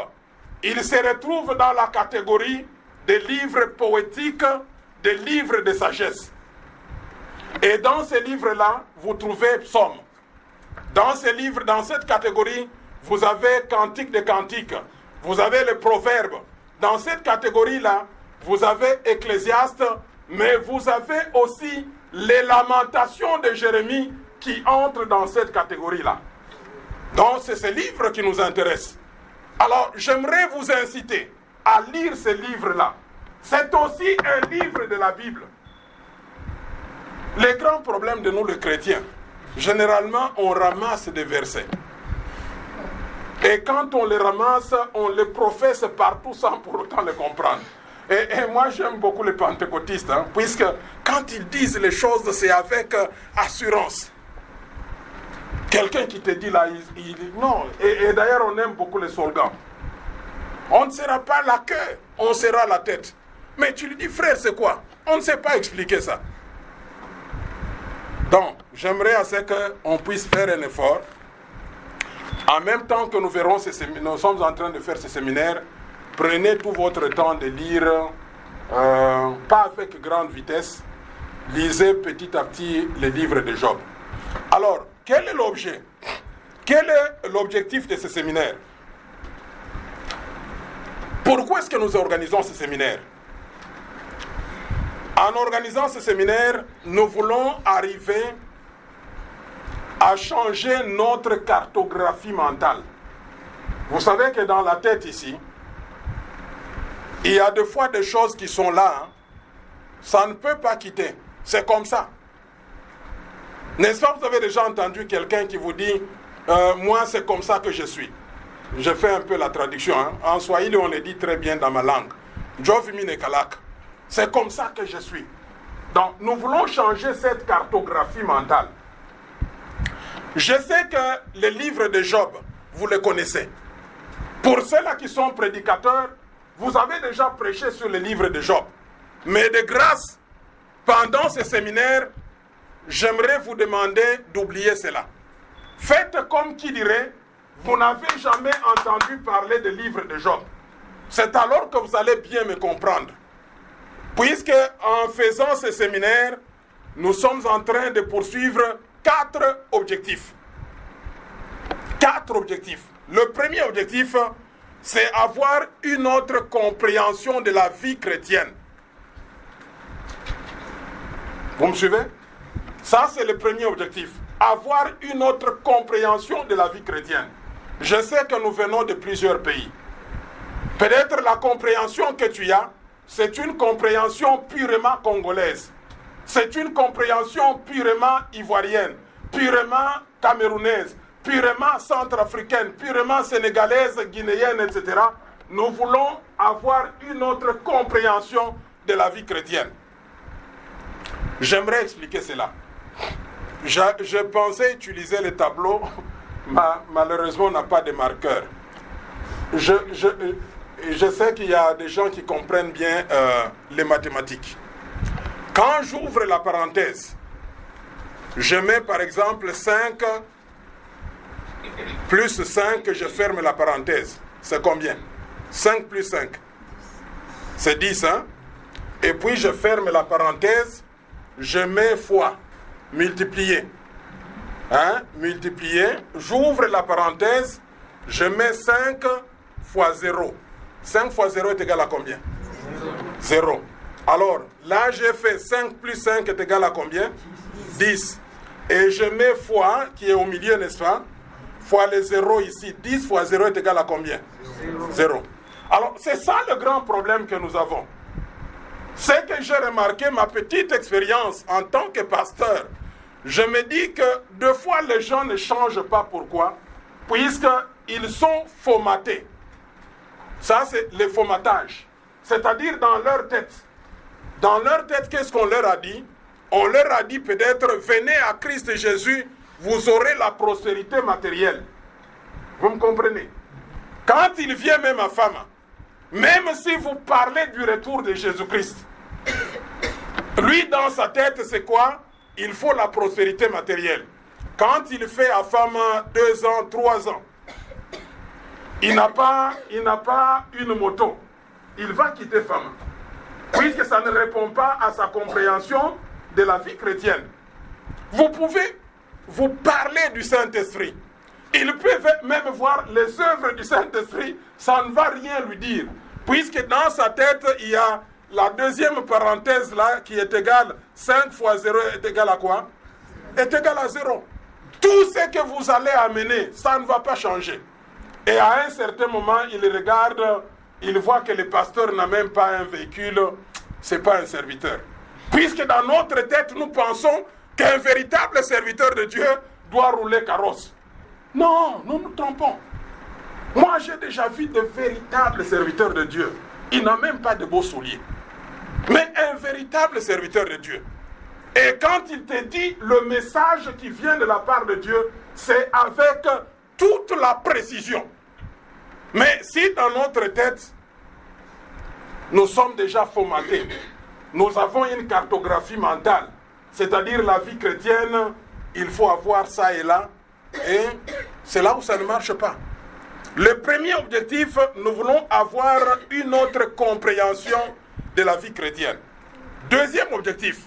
ils se retrouvent dans la catégorie des livres poétiques, des livres de sagesse. Et dans ces livres-là, vous trouvez Psaume. Dans ces livres, dans cette catégorie, vous avez Cantique des Cantiques, vous avez les Proverbes. Dans cette catégorie-là, vous avez Ecclésiaste, mais vous avez aussi les Lamentations de Jérémie qui entrent dans cette catégorie-là. Donc, c'est ces livres qui nous intéressent. Alors, j'aimerais vous inciter à lire ces livres-là. C'est aussi un livre de la Bible. Les grands problèmes de nous, les chrétiens, généralement, on ramasse des versets. Et quand on les ramasse, on les professe partout sans pour autant les comprendre. Et moi, j'aime beaucoup les pentecôtistes, puisque quand ils disent les choses, c'est avec assurance. Quelqu'un qui te dit là, il dit non. Et d'ailleurs, on aime beaucoup les slogans. On ne sera pas la queue, on sera la tête. Mais tu lui dis, frère, c'est quoi? On ne sait pas expliquer ça. Donc, j'aimerais à ce qu'on puisse faire un effort. En même temps que nous verrons nous sommes en train de faire ce séminaire, prenez tout votre temps de lire, pas avec grande vitesse, lisez petit à petit les livres de Job. Alors, quel est l'objet? Quel est l'objectif de ce séminaire? Pourquoi est-ce que nous organisons ce séminaire? En organisant ce séminaire, nous voulons arriver à changer notre cartographie mentale. Vous savez que dans la tête ici, il y a des fois des choses qui sont là, ça ne peut pas quitter. C'est comme ça. N'est-ce pas, vous avez déjà entendu quelqu'un qui vous dit moi c'est comme ça que je suis. Je fais un peu la traduction. En Swahili on le dit très bien dans ma langue. Jovimine Kalak. C'est comme ça que je suis. Donc nous voulons changer cette cartographie mentale. Je sais que les livres de Job, vous les connaissez. Pour ceux-là qui sont prédicateurs, vous avez déjà prêché sur les livres de Job. Mais de grâce, pendant ce séminaire, j'aimerais vous demander d'oublier cela. Faites comme qui dirait, vous n'avez jamais entendu parler des livres de Job. C'est alors que vous allez bien me comprendre. Puisque en faisant ce séminaire, nous sommes en train de poursuivre 4 objectifs. 4 objectifs. Le premier objectif, c'est avoir une autre compréhension de la vie chrétienne. Vous me suivez? Ça, c'est le premier objectif. Avoir une autre compréhension de la vie chrétienne. Je sais que nous venons de plusieurs pays. Peut-être la compréhension que tu as, c'est une compréhension purement congolaise. C'est une compréhension purement ivoirienne, purement camerounaise, purement centrafricaine, purement sénégalaise, guinéenne, etc. Nous voulons avoir une autre compréhension de la vie chrétienne. J'aimerais expliquer cela. Je pensais utiliser les tableaux, mais malheureusement on n'a pas de marqueur. Je sais qu'il y a des gens qui comprennent bien les mathématiques. Quand j'ouvre la parenthèse, je mets par exemple 5 plus 5, je ferme la parenthèse. C'est combien? 5 plus 5. C'est 10, hein? Et puis je ferme la parenthèse, je mets fois, multiplier. Hein? Multiplier, j'ouvre la parenthèse, je mets 5 fois 0. 5 fois 0 est égal à combien? 0. Alors, là j'ai fait 5 plus 5 est égal à combien? 10. Et je mets fois, qui est au milieu, n'est-ce pas? Fois les 0 ici. 10 fois 0 est égal à combien? 0. Alors, c'est ça le grand problème que nous avons. C'est que j'ai remarqué ma petite expérience en tant que pasteur. Je me dis que deux fois les gens ne changent pas. Pourquoi? Puisqu'ils sont formatés. Ça, c'est le formatage. C'est-à-dire dans leur tête. Dans leur tête, qu'est-ce qu'on leur a dit? On leur a dit peut-être, venez à Christ Jésus, vous aurez la prospérité matérielle. Vous me comprenez? Quand il vient même à femme, même si vous parlez du retour de Jésus-Christ, lui dans sa tête, c'est quoi? Il faut la prospérité matérielle. Quand il fait à femme 2 ans, 3 ans, il n'a pas une moto. Il va quitter femme. Puisque ça ne répond pas à sa compréhension de la vie chrétienne. Vous pouvez vous parler du Saint-Esprit. Il peut même voir les œuvres du Saint-Esprit, ça ne va rien lui dire. Puisque dans sa tête, il y a la deuxième parenthèse là qui est égale, 5 fois 0 est égal à quoi? Est égal à 0. Tout ce que vous allez amener, ça ne va pas changer. Et à un certain moment, il regarde, il voit que le pasteur n'a même pas un véhicule, ce n'est pas un serviteur. Puisque dans notre tête, nous pensons qu'un véritable serviteur de Dieu doit rouler carrosse. Non, nous nous trompons. Moi, j'ai déjà vu de véritables serviteurs de Dieu. Il n'a même pas de beaux souliers. Mais un véritable serviteur de Dieu. Et quand il te dit le message qui vient de la part de Dieu, c'est avec toute la précision. Mais si dans notre tête, nous sommes déjà formatés, nous avons une cartographie mentale, c'est-à-dire la vie chrétienne, il faut avoir ça et là, et c'est là où ça ne marche pas. Le premier objectif, nous voulons avoir une autre compréhension de la vie chrétienne. Deuxième objectif,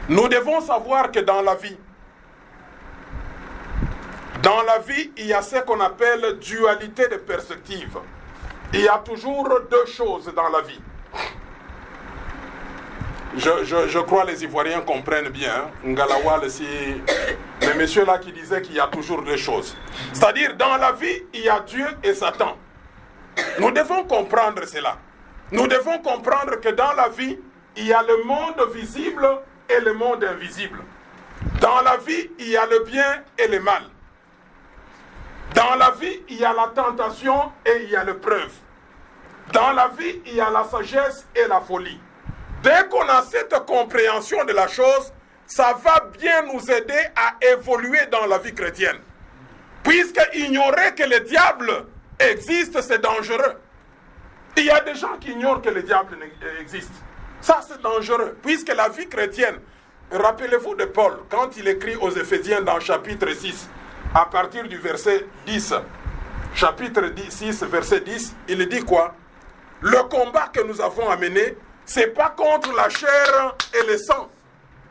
nous devons savoir que dans la vie, il y a ce qu'on appelle dualité de perspective. Il y a toujours deux choses dans la vie. Je crois que les Ivoiriens comprennent bien. Ngalawal, c'est le monsieur là qui disait qu'il y a toujours deux choses. C'est-à-dire, dans la vie, il y a Dieu et Satan. Nous devons comprendre cela. Nous devons comprendre que dans la vie, il y a le monde visible et le monde invisible. Dans la vie, il y a le bien et le mal. Dans la vie, il y a la tentation et il y a l'épreuve. Dans la vie, il y a la sagesse et la folie. Dès qu'on a cette compréhension de la chose, ça va bien nous aider à évoluer dans la vie chrétienne. Puisque ignorer que le diable existe, c'est dangereux. Il y a des gens qui ignorent que le diable existe. Ça, c'est dangereux. Puisque la vie chrétienne, rappelez-vous de Paul, quand il écrit aux Éphésiens dans chapitre 6, à partir du verset 10, chapitre 6, verset 10, il dit quoi? Le combat que nous avons à mener, ce n'est pas contre la chair et le sang,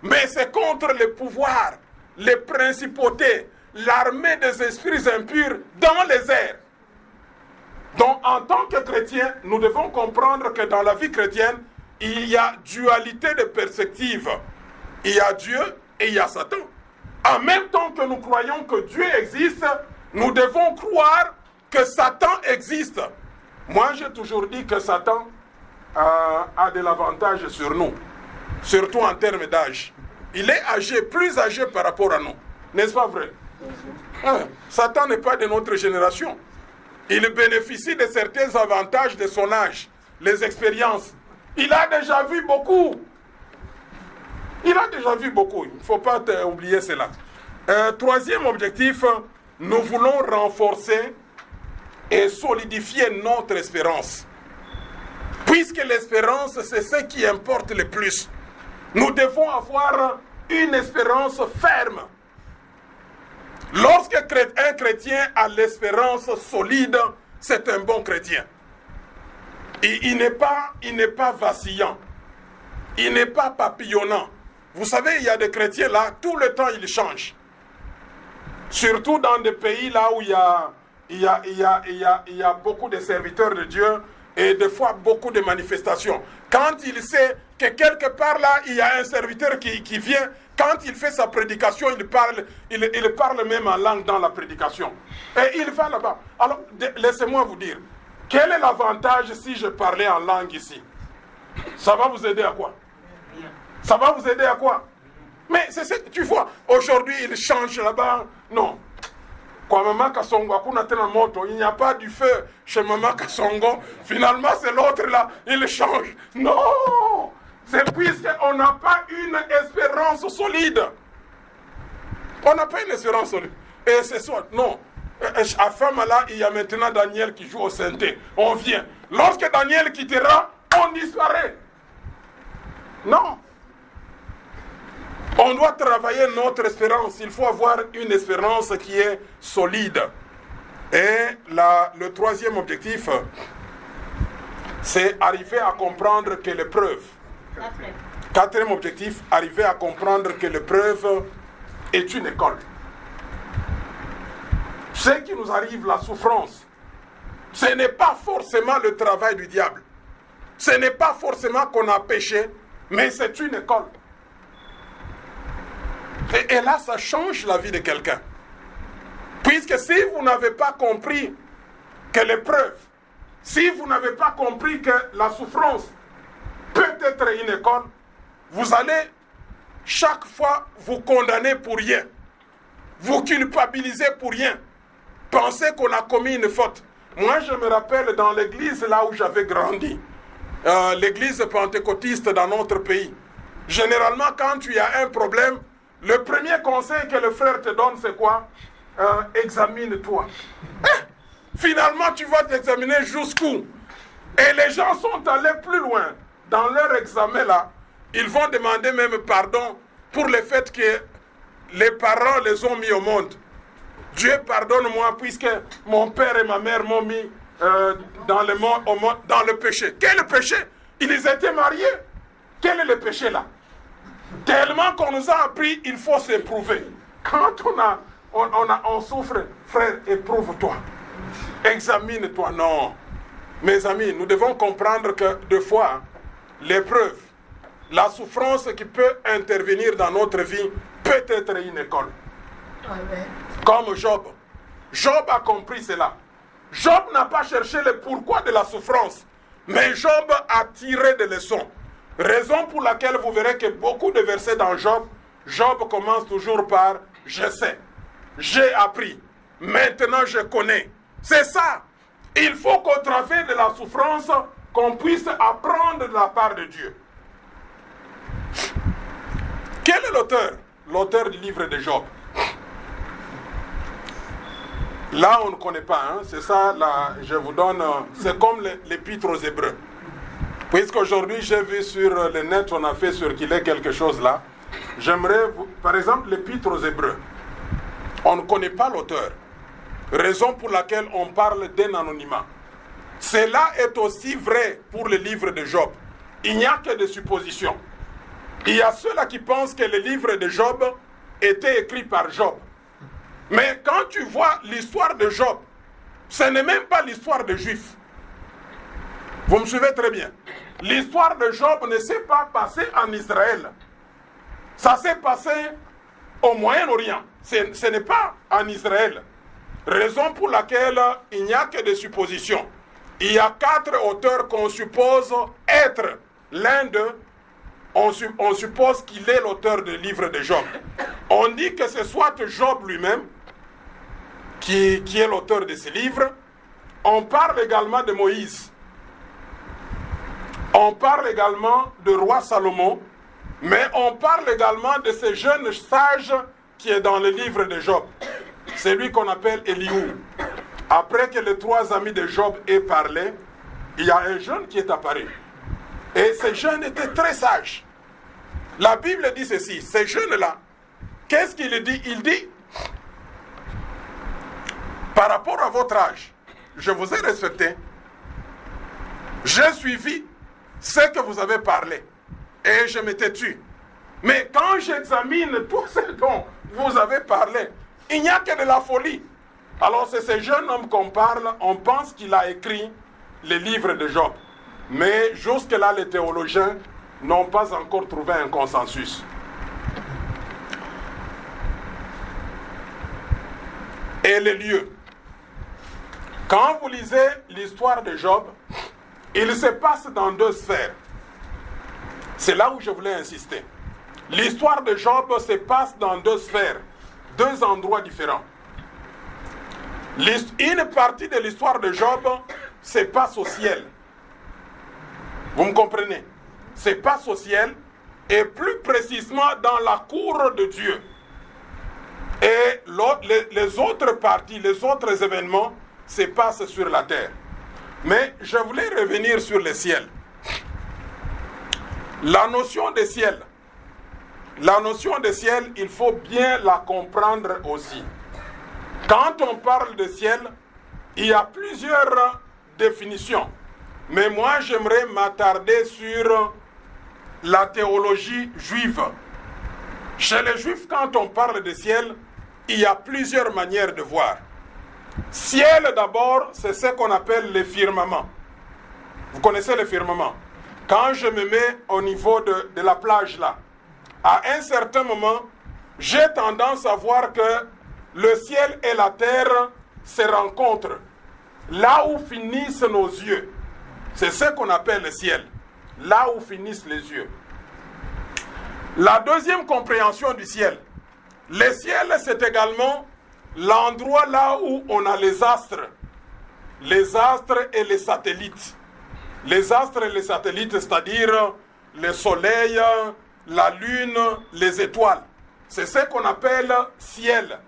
mais c'est contre les pouvoirs, les principautés, l'armée des esprits impurs dans les airs. Donc, en tant que chrétiens, nous devons comprendre que dans la vie chrétienne, il y a dualité de perspective. Il y a Dieu et il y a Satan. En même temps que nous croyons que Dieu existe, nous devons croire que Satan existe. Moi, j'ai toujours dit que Satan a de l'avantage sur nous, surtout en termes d'âge. Il est âgé, plus âgé par rapport à nous. N'est-ce pas vrai? Satan n'est pas de notre génération. Il bénéficie de certains avantages de son âge, les expériences. Il a déjà vu beaucoup. Il a déjà vu beaucoup. Il ne faut pas oublier cela. Troisième objectif, nous voulons renforcer et solidifier notre espérance. Puisque l'espérance, c'est ce qui importe le plus. Nous devons avoir une espérance ferme. Lorsqu'un chrétien a l'espérance solide, c'est un bon chrétien. Il n'est pas vacillant. Il n'est pas papillonnant. Vous savez, il y a des chrétiens là, tout le temps ils changent. Surtout dans des pays là où il y a beaucoup de serviteurs de Dieu et des fois beaucoup de manifestations. Quand il sait que quelque part là, il y a un serviteur qui vient, quand il fait sa prédication, il parle même en langue dans la prédication. Et il va là-bas. Alors, laissez-moi vous dire, quel est l'avantage si je parlais en langue ici? Ça va vous aider à quoi? Ça va vous aider à quoi? Mais tu vois, aujourd'hui, il change là-bas. Non. Quoi, Maman Kasongo, il n'y a pas du feu chez Maman Kasongo. Finalement, c'est l'autre là, il change. Non! C'est puisqu'on n'a pas une espérance solide. On n'a pas une espérance solide. Et c'est ça, non. À femme là, il y a maintenant Daniel qui joue au synthé. On vient. Lorsque Daniel quittera, on disparaît. Non. On doit travailler notre espérance. Il faut avoir une espérance qui est solide. Et le troisième objectif, c'est arriver à comprendre que l'épreuve. Quatrième objectif, arriver à comprendre que l'épreuve est une école. Ce qui nous arrive, la souffrance, ce n'est pas forcément le travail du diable. Ce n'est pas forcément qu'on a péché, mais c'est une école. Et là, ça change la vie de quelqu'un. Puisque si vous n'avez pas compris que l'épreuve, si vous n'avez pas compris que la souffrance peut être une école, vous allez chaque fois vous condamner pour rien. Vous culpabiliser pour rien. Pensez qu'on a commis une faute. Moi, je me rappelle dans l'église là où j'avais grandi, l'église pentecôtiste dans notre pays. Généralement, quand tu as un problème, le premier conseil que le frère te donne, c'est quoi? Examine-toi. Finalement, tu vas t'examiner jusqu'où? Et les gens sont allés plus loin. Dans leur examen là, ils vont demander même pardon pour le fait que les parents les ont mis au monde. Dieu pardonne-moi puisque mon père et ma mère m'ont mis dans le péché. Quel péché? Ils étaient mariés. Quel est le péché là? Tellement qu'on nous a appris, il faut s'éprouver. Quand on souffre, frère, éprouve-toi. Examine-toi. Non. Mes amis, nous devons comprendre que des fois, l'épreuve, la souffrance qui peut intervenir dans notre vie peut être une école. Amen. Comme Job. Job a compris cela. Job n'a pas cherché le pourquoi de la souffrance, mais Job a tiré des leçons. Raison pour laquelle vous verrez que beaucoup de versets dans Job, Job commence toujours par « je sais »,« j'ai appris »,« maintenant je connais ». C'est ça. Il faut qu'au travers de la souffrance, qu'on puisse apprendre de la part de Dieu. Quel est l'auteur? L'auteur du livre de Job. Là, on ne connaît pas. Hein? C'est ça, là, je vous donne... c'est comme l'épître aux Hébreux. Puisqu'aujourd'hui, j'ai vu sur le net, on a fait circuler quelque chose là. J'aimerais, par exemple, l'épître aux Hébreux. On ne connaît pas l'auteur. Raison pour laquelle on parle d'un anonymat. Cela est aussi vrai pour le livre de Job. Il n'y a que des suppositions. Il y a ceux-là qui pensent que le livre de Job était écrit par Job. Mais quand tu vois l'histoire de Job, Ce n'est même pas l'histoire des Juifs. Vous me suivez très bien. L'histoire de Job ne s'est pas passée en Israël. Ça s'est passé au Moyen-Orient. Ce n'est pas en Israël. Raison pour laquelle il n'y a que des suppositions. Il y a 4 auteurs qu'on suppose être l'un d'eux. On suppose qu'il est l'auteur du livre de Job. On dit que ce soit Job lui-même qui est l'auteur de ce livre. On parle également de Moïse. On parle également de roi Salomon. Mais on parle également de ce jeune sage qui est dans le livre de Job. C'est lui qu'on appelle Elihu. Après que les 3 amis de Job aient parlé, il y a un jeune qui est apparu. Et ce jeune était très sage. La Bible dit ceci, ce jeune-là, qu'est-ce qu'il dit? Il dit, par rapport à votre âge, je vous ai respecté, j'ai suivi ce que vous avez parlé, et je m'étais tué. Mais quand j'examine tout ce dont vous avez parlé, il n'y a que de la folie. Alors c'est ce jeune homme qu'on parle, on pense qu'il a écrit les livres de Job. Mais jusque-là, les théologiens n'ont pas encore trouvé un consensus. Et les lieux. Quand vous lisez l'histoire de Job, il se passe dans 2 sphères. C'est là où je voulais insister. L'histoire de Job se passe dans 2 sphères, 2 endroits différents. Une partie de l'histoire de Job se passe au ciel. Vous me comprenez? Se passe au ciel et plus précisément dans la cour de Dieu. Et les autres parties, les autres événements se passent sur la terre. Mais je voulais revenir sur le ciel. La notion de ciel, il faut bien la comprendre aussi. Quand on parle de ciel, il y a plusieurs définitions. Mais moi, j'aimerais m'attarder sur la théologie juive. Chez les Juifs, quand on parle de ciel, il y a plusieurs manières de voir. Ciel, d'abord, c'est ce qu'on appelle le firmament. Vous connaissez le firmament? Quand je me mets au niveau de la plage, là, à un certain moment, j'ai tendance à voir que le ciel et la terre se rencontrent. Là où finissent nos yeux. C'est ce qu'on appelle le ciel. Là où finissent les yeux. La deuxième compréhension du ciel. Le ciel, c'est également l'endroit là où on a les astres. Les astres et les satellites. Les astres et les satellites, c'est-à-dire le soleil, la lune, les étoiles. C'est ce qu'on appelle ciel.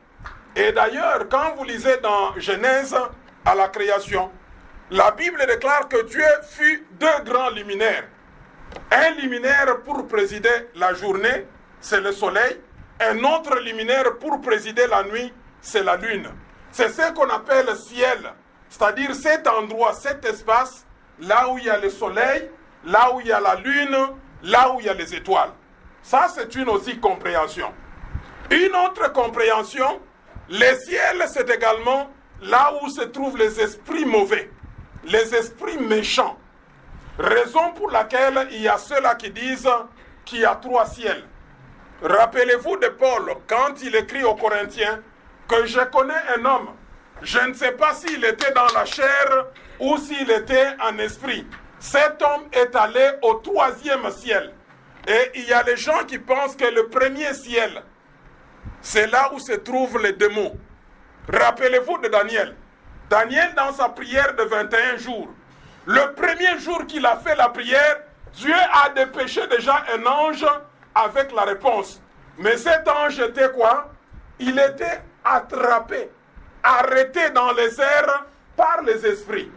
Et d'ailleurs, quand vous lisez dans Genèse à la création, la Bible déclare que Dieu fut 2 grands luminaires. Un luminaire pour présider la journée, c'est le soleil. Un autre luminaire pour présider la nuit, c'est la lune. C'est ce qu'on appelle ciel. C'est-à-dire cet endroit, cet espace, là où il y a le soleil, là où il y a la lune, là où il y a les étoiles. Ça, c'est une aussi compréhension. Une autre compréhension, le ciel, c'est également là où se trouvent les esprits mauvais, les esprits méchants. Raison pour laquelle il y a ceux-là qui disent qu'il y a 3 ciels. Rappelez-vous de Paul, quand il écrit aux Corinthiens, que je connais un homme, je ne sais pas s'il était dans la chair ou s'il était en esprit. Cet homme est allé au 3e ciel. Et il y a les gens qui pensent que le 1er ciel, c'est là où se trouvent les démons. Rappelez-vous de Daniel. Daniel, dans sa prière de 21 jours, le premier jour qu'il a fait la prière, Dieu a dépêché déjà un ange avec la réponse. Mais cet ange était quoi? Il était attrapé, arrêté dans les airs par les esprits.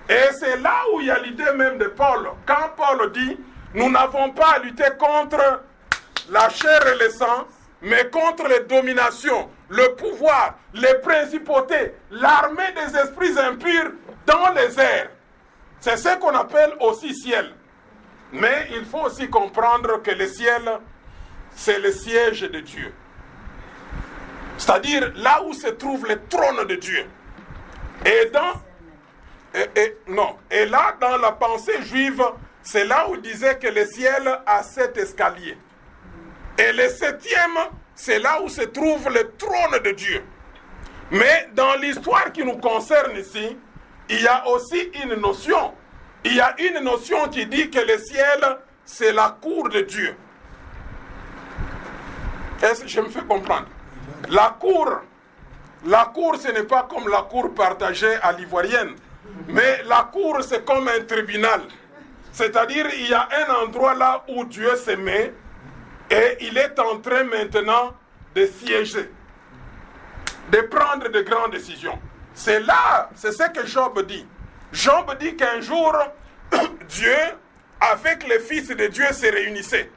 Et c'est là où il y a l'idée même de Paul. Quand Paul dit, nous n'avons pas à lutter contre la chair et le sang, mais contre les dominations, le pouvoir, les principautés, l'armée des esprits impurs dans les airs. C'est ce qu'on appelle aussi ciel. Mais il faut aussi comprendre que le ciel, c'est le siège de Dieu. C'est-à-dire là où se trouve le trône de Dieu. Et là, dans la pensée juive, c'est là où il disait que le ciel a 7 escaliers. Et le 7e, c'est là où se trouve le trône de Dieu. Mais dans l'histoire qui nous concerne ici, il y a aussi une notion. Il y a une notion qui dit que le ciel, c'est la cour de Dieu. Est-ce que je me fais comprendre? La cour, ce n'est pas comme la cour partagée à l'ivoirienne. Mais la cour, c'est comme un tribunal. C'est-à-dire, il y a un endroit là où Dieu se met et il est en train maintenant de siéger, de prendre de grandes décisions. C'est là, c'est ce que Job dit. Job dit qu'un jour, Dieu, avec les fils de Dieu, se réunissait.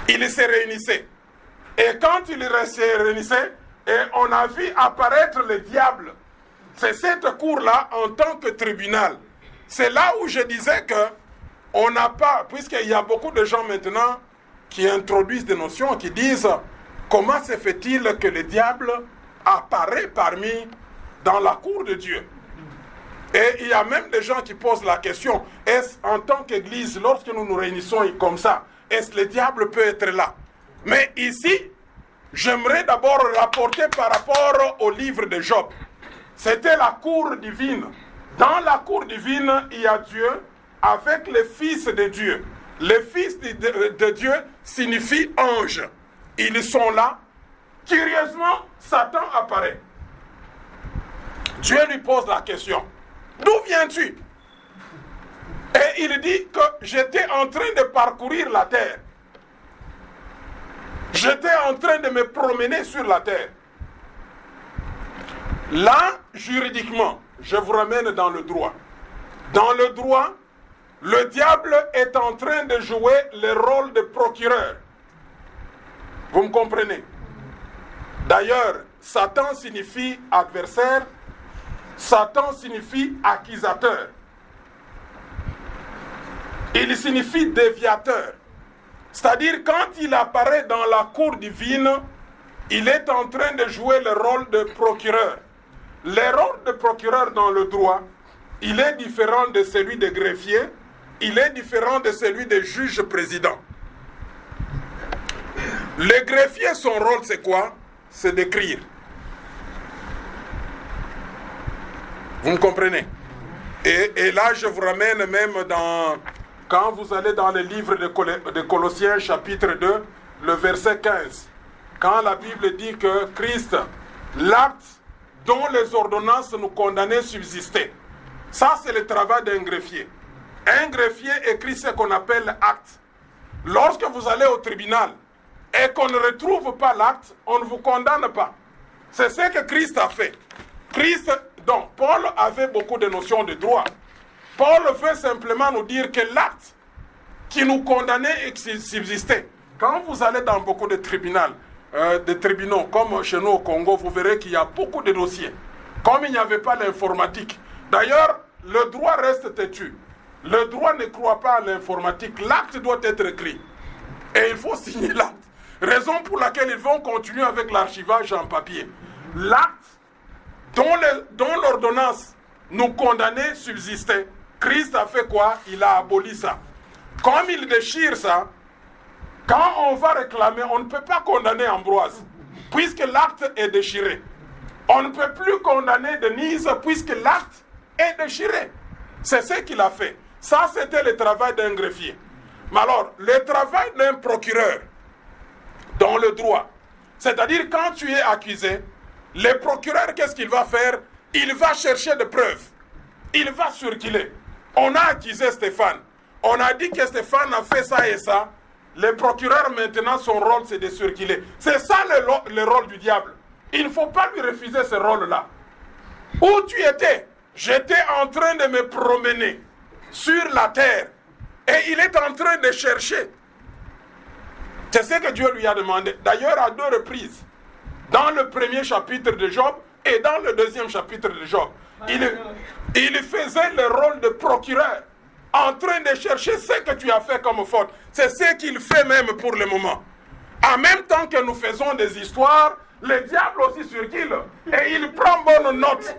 Il se réunissait. Et quand il se réunissait, et on a vu apparaître le diable. C'est cette cour-là en tant que tribunal. C'est là où je disais que on n'a pas, puisqu'il y a beaucoup de gens maintenant qui introduisent des notions, qui disent comment se fait-il que le diable apparaît dans la cour de Dieu? Et il y a même des gens qui posent la question, est-ce en tant qu'Église, lorsque nous nous réunissons comme ça, est-ce que le diable peut être là? Mais ici, j'aimerais d'abord rapporter par rapport au livre de Job. C'était la cour divine. Dans la cour divine, il y a Dieu avec les fils de Dieu. Les fils de Dieu signifient anges. Ils sont là. Curieusement, Satan apparaît. Dieu lui pose la question. D'où viens-tu? Et il dit que j'étais en train de parcourir la terre. J'étais en train de me promener sur la terre. Là, juridiquement, je vous ramène dans le droit. Dans le droit, le diable est en train de jouer le rôle de procureur. Vous me comprenez? D'ailleurs, Satan signifie adversaire, Satan signifie accusateur. Il signifie déviateur. C'est-à-dire, quand il apparaît dans la cour divine, il est en train de jouer le rôle de procureur. Le rôle de procureur dans le droit, il est différent de celui de greffier, il est différent de celui de juge-président. Le greffier, son rôle, c'est quoi? C'est d'écrire. Vous me comprenez? Et là, je vous ramène même dans... Quand vous allez dans le livre de Colossiens, chapitre 2, le verset 15, quand la Bible dit que Christ, l'acte dont les ordonnances nous condamnaient subsistaient. Ça, c'est le travail d'un greffier. Un greffier écrit ce qu'on appelle acte. Lorsque vous allez au tribunal et qu'on ne retrouve pas l'acte, on ne vous condamne pas. C'est ce que Christ a fait. Donc, Paul avait beaucoup de notions de droit. Paul veut simplement nous dire que l'acte qui nous condamnait subsistait. Quand vous allez dans beaucoup de tribunaux, comme chez nous au Congo, vous verrez qu'il y a beaucoup de dossiers. Comme il n'y avait pas l'informatique. D'ailleurs, le droit reste têtu. Le droit ne croit pas à l'informatique. L'acte doit être écrit. Et il faut signer l'acte. Raison pour laquelle ils vont continuer avec l'archivage en papier. L'acte dont l'ordonnance nous condamnait subsistait. Christ a fait quoi? Il a aboli ça. Comme il déchire ça, quand on va réclamer, on ne peut pas condamner Ambroise, puisque l'acte est déchiré. On ne peut plus condamner Denise, puisque l'acte est déchiré. C'est ce qu'il a fait. Ça, c'était le travail d'un greffier. Mais alors, le travail d'un procureur, dans le droit, c'est-à-dire quand tu es accusé, le procureur, qu'est-ce qu'il va faire? Il va chercher des preuves. Il va circuler. On a accusé Stéphane. On a dit que Stéphane a fait ça et ça. Le procureur, maintenant, son rôle, c'est de circuler. C'est ça le rôle du diable. Il ne faut pas lui refuser ce rôle-là. Où tu étais? J'étais en train de me promener sur la terre. Et il est en train de chercher. C'est ce que Dieu lui a demandé. D'ailleurs, à 2 reprises. Dans le premier chapitre de Job et dans le deuxième chapitre de Job. Il faisait le rôle de procureur, en train de chercher ce que tu as fait comme faute. C'est ce qu'il fait même pour le moment. En même temps que nous faisons des histoires, le diable aussi circule. Et il prend bonne note.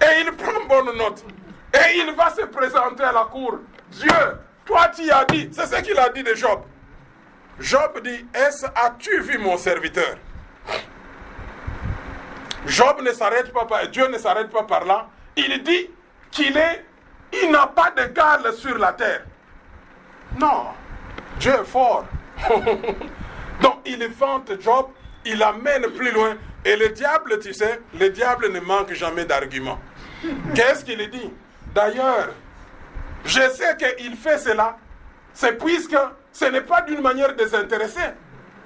Et il prend bonne note. Et il va se présenter à la cour. Dieu, toi tu as dit, c'est ce qu'il a dit de Job. Job dit, as-tu vu mon serviteur? Job ne s'arrête pas par, Dieu ne s'arrête pas par là. Il dit qu'il n'a pas d'égal sur la terre. Non, Dieu est fort. Donc il vante Job, il l'amène plus loin. Et le diable, tu sais, le diable ne manque jamais d'arguments. Qu'est-ce qu'il dit? D'ailleurs, je sais qu'il fait cela. C'est puisque ce n'est pas d'une manière désintéressée.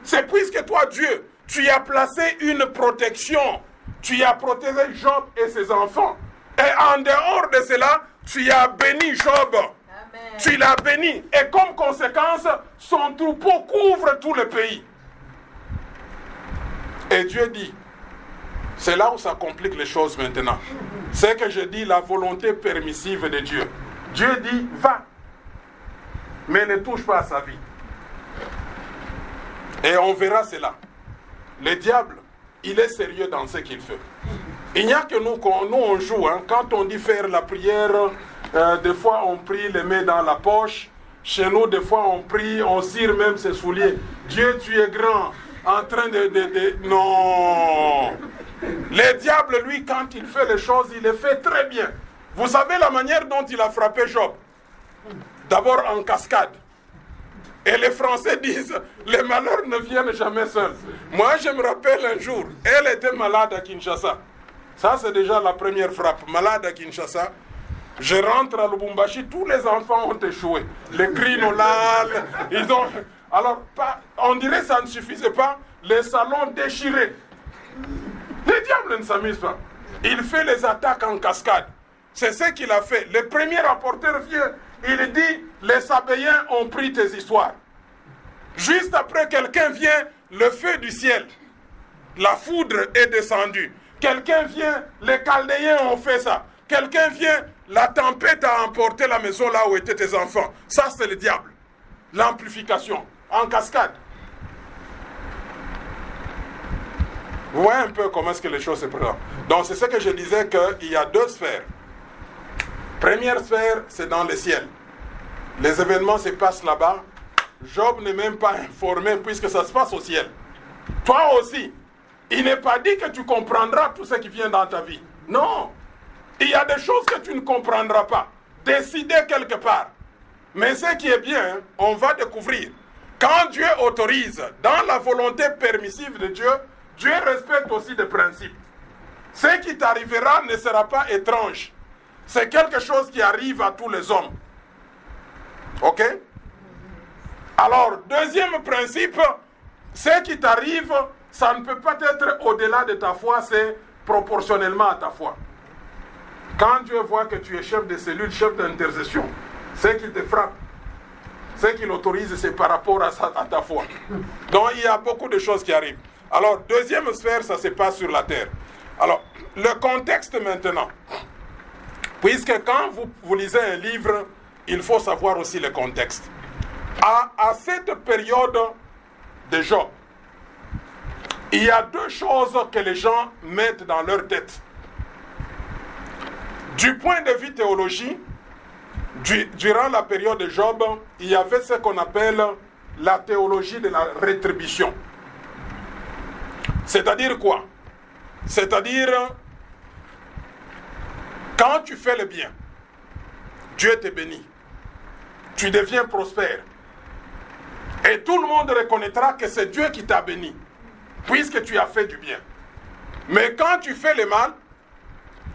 C'est puisque toi, Dieu, tu y as placé une protection. Tu y as protégé Job et ses enfants. Et en dehors de cela, tu y as béni Job. Amen. Tu l'as béni. Et comme conséquence, son troupeau couvre tout le pays. Et Dieu dit, c'est là où ça complique les choses maintenant. C'est que je dis la volonté permissive de Dieu. Dieu dit, va, mais ne touche pas à sa vie. Et on verra cela. Le diable, il est sérieux dans ce qu'il fait. Il n'y a que nous on joue. Hein. Quand on dit faire la prière, des fois on prie les mains dans la poche. Chez nous, des fois on prie, on cire même ses souliers. Dieu, tu es grand. En train de... Non. Le diable, lui, quand il fait les choses, il les fait très bien. Vous savez la manière dont il a frappé Job? D'abord en cascade. Et les Français disent, les malheurs ne viennent jamais seuls. Moi, je me rappelle un jour, elle était malade à Kinshasa. Ça, c'est déjà la première frappe. Malade à Kinshasa. Je rentre à Lubumbashi, tous les enfants ont échoué. Les crinolales, ils ont... Alors, on dirait que ça ne suffisait pas. Les salons déchirés. Le diable ne s'amuse pas. Il fait les attaques en cascade. C'est ce qu'il a fait. Le premier rapporteur vient, il dit, les Sabéens ont pris tes histoires. Juste après, quelqu'un vient, le feu du ciel. La foudre est descendue. Quelqu'un vient, les Chaldéens ont fait ça. Quelqu'un vient, la tempête a emporté la maison là où étaient tes enfants. Ça, c'est le diable. L'amplification, en cascade. Vous voyez un peu comment est-ce que les choses se présentent. Donc, c'est ce que je disais qu'il y a deux sphères. Première sphère, c'est dans le ciel. Les événements se passent là-bas. Job n'est même pas informé puisque ça se passe au ciel. Toi aussi, il n'est pas dit que tu comprendras tout ce qui vient dans ta vie. Non. Il y a des choses que tu ne comprendras pas. Décider quelque part. Mais ce qui est bien, on va découvrir. Quand Dieu autorise, dans la volonté permissive de Dieu, Dieu respecte aussi des principes. Ce qui t'arrivera ne sera pas étrange. C'est quelque chose qui arrive à tous les hommes. Ok? Alors, deuxième principe, ce qui t'arrive, ça ne peut pas être au-delà de ta foi, c'est proportionnellement à ta foi. Quand Dieu voit que tu es chef de cellule, chef d'intercession, ce qui te frappe, ce qu'il autorise, c'est par rapport à ta foi. Donc, il y a beaucoup de choses qui arrivent. Alors, deuxième sphère, ça se passe sur la terre. Alors, le contexte maintenant. Puisque quand vous lisez un livre, il faut savoir aussi le contexte. À cette période de Job, il y a deux choses que les gens mettent dans leur tête. Du point de vue théologie, durant la période de Job, il y avait ce qu'on appelle la théologie de la rétribution. C'est-à-dire quoi? C'est-à-dire, quand tu fais le bien, Dieu te bénit. Tu deviens prospère. Et tout le monde reconnaîtra que c'est Dieu qui t'a béni, puisque tu as fait du bien. Mais quand tu fais le mal,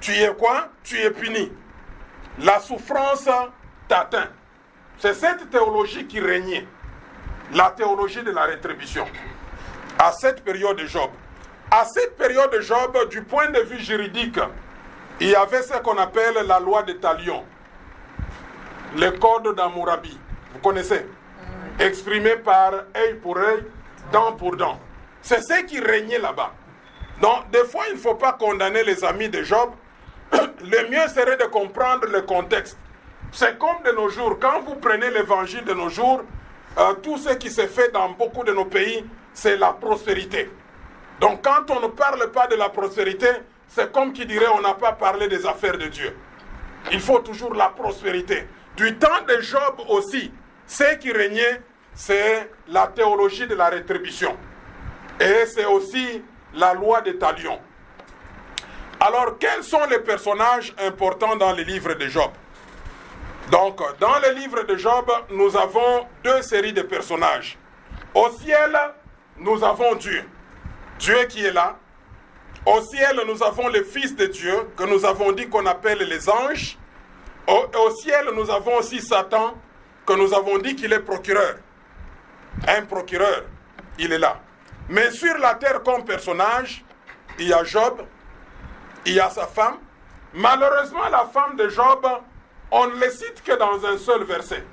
tu es quoi? Tu es puni. La souffrance t'atteint. C'est cette théologie qui régnait. La théologie de la rétribution. À cette période de Job. À cette période de Job, du point de vue juridique, il y avait ce qu'on appelle la loi de Talion. Le code d'Hammurabi. Vous connaissez? Exprimé par œil pour œil, dent pour dent. C'est ce qui régnait là-bas. Donc, des fois, il ne faut pas condamner les amis de Job. Le mieux serait de comprendre le contexte. C'est comme de nos jours. Quand vous prenez l'évangile de nos jours, tout ce qui se fait dans beaucoup de nos pays, c'est la prospérité. Donc quand on ne parle pas de la prospérité, c'est comme qui dirait on n'a pas parlé des affaires de Dieu. Il faut toujours la prospérité. Du temps de Job aussi, ce qui régnait, c'est la théologie de la rétribution. Et c'est aussi la loi des talions. Alors, quels sont les personnages importants dans le livre de Job? Donc, dans le livre de Job, nous avons deux séries de personnages. Au ciel, nous avons Dieu. Dieu qui est là. Au ciel, nous avons le Fils de Dieu, que nous avons dit qu'on appelle les anges. Au ciel, nous avons aussi Satan, que nous avons dit qu'il est procureur. Un procureur, il est là. Mais sur la terre comme personnage, il y a Job, il y a sa femme. Malheureusement, la femme de Job, on ne le cite que dans un seul verset.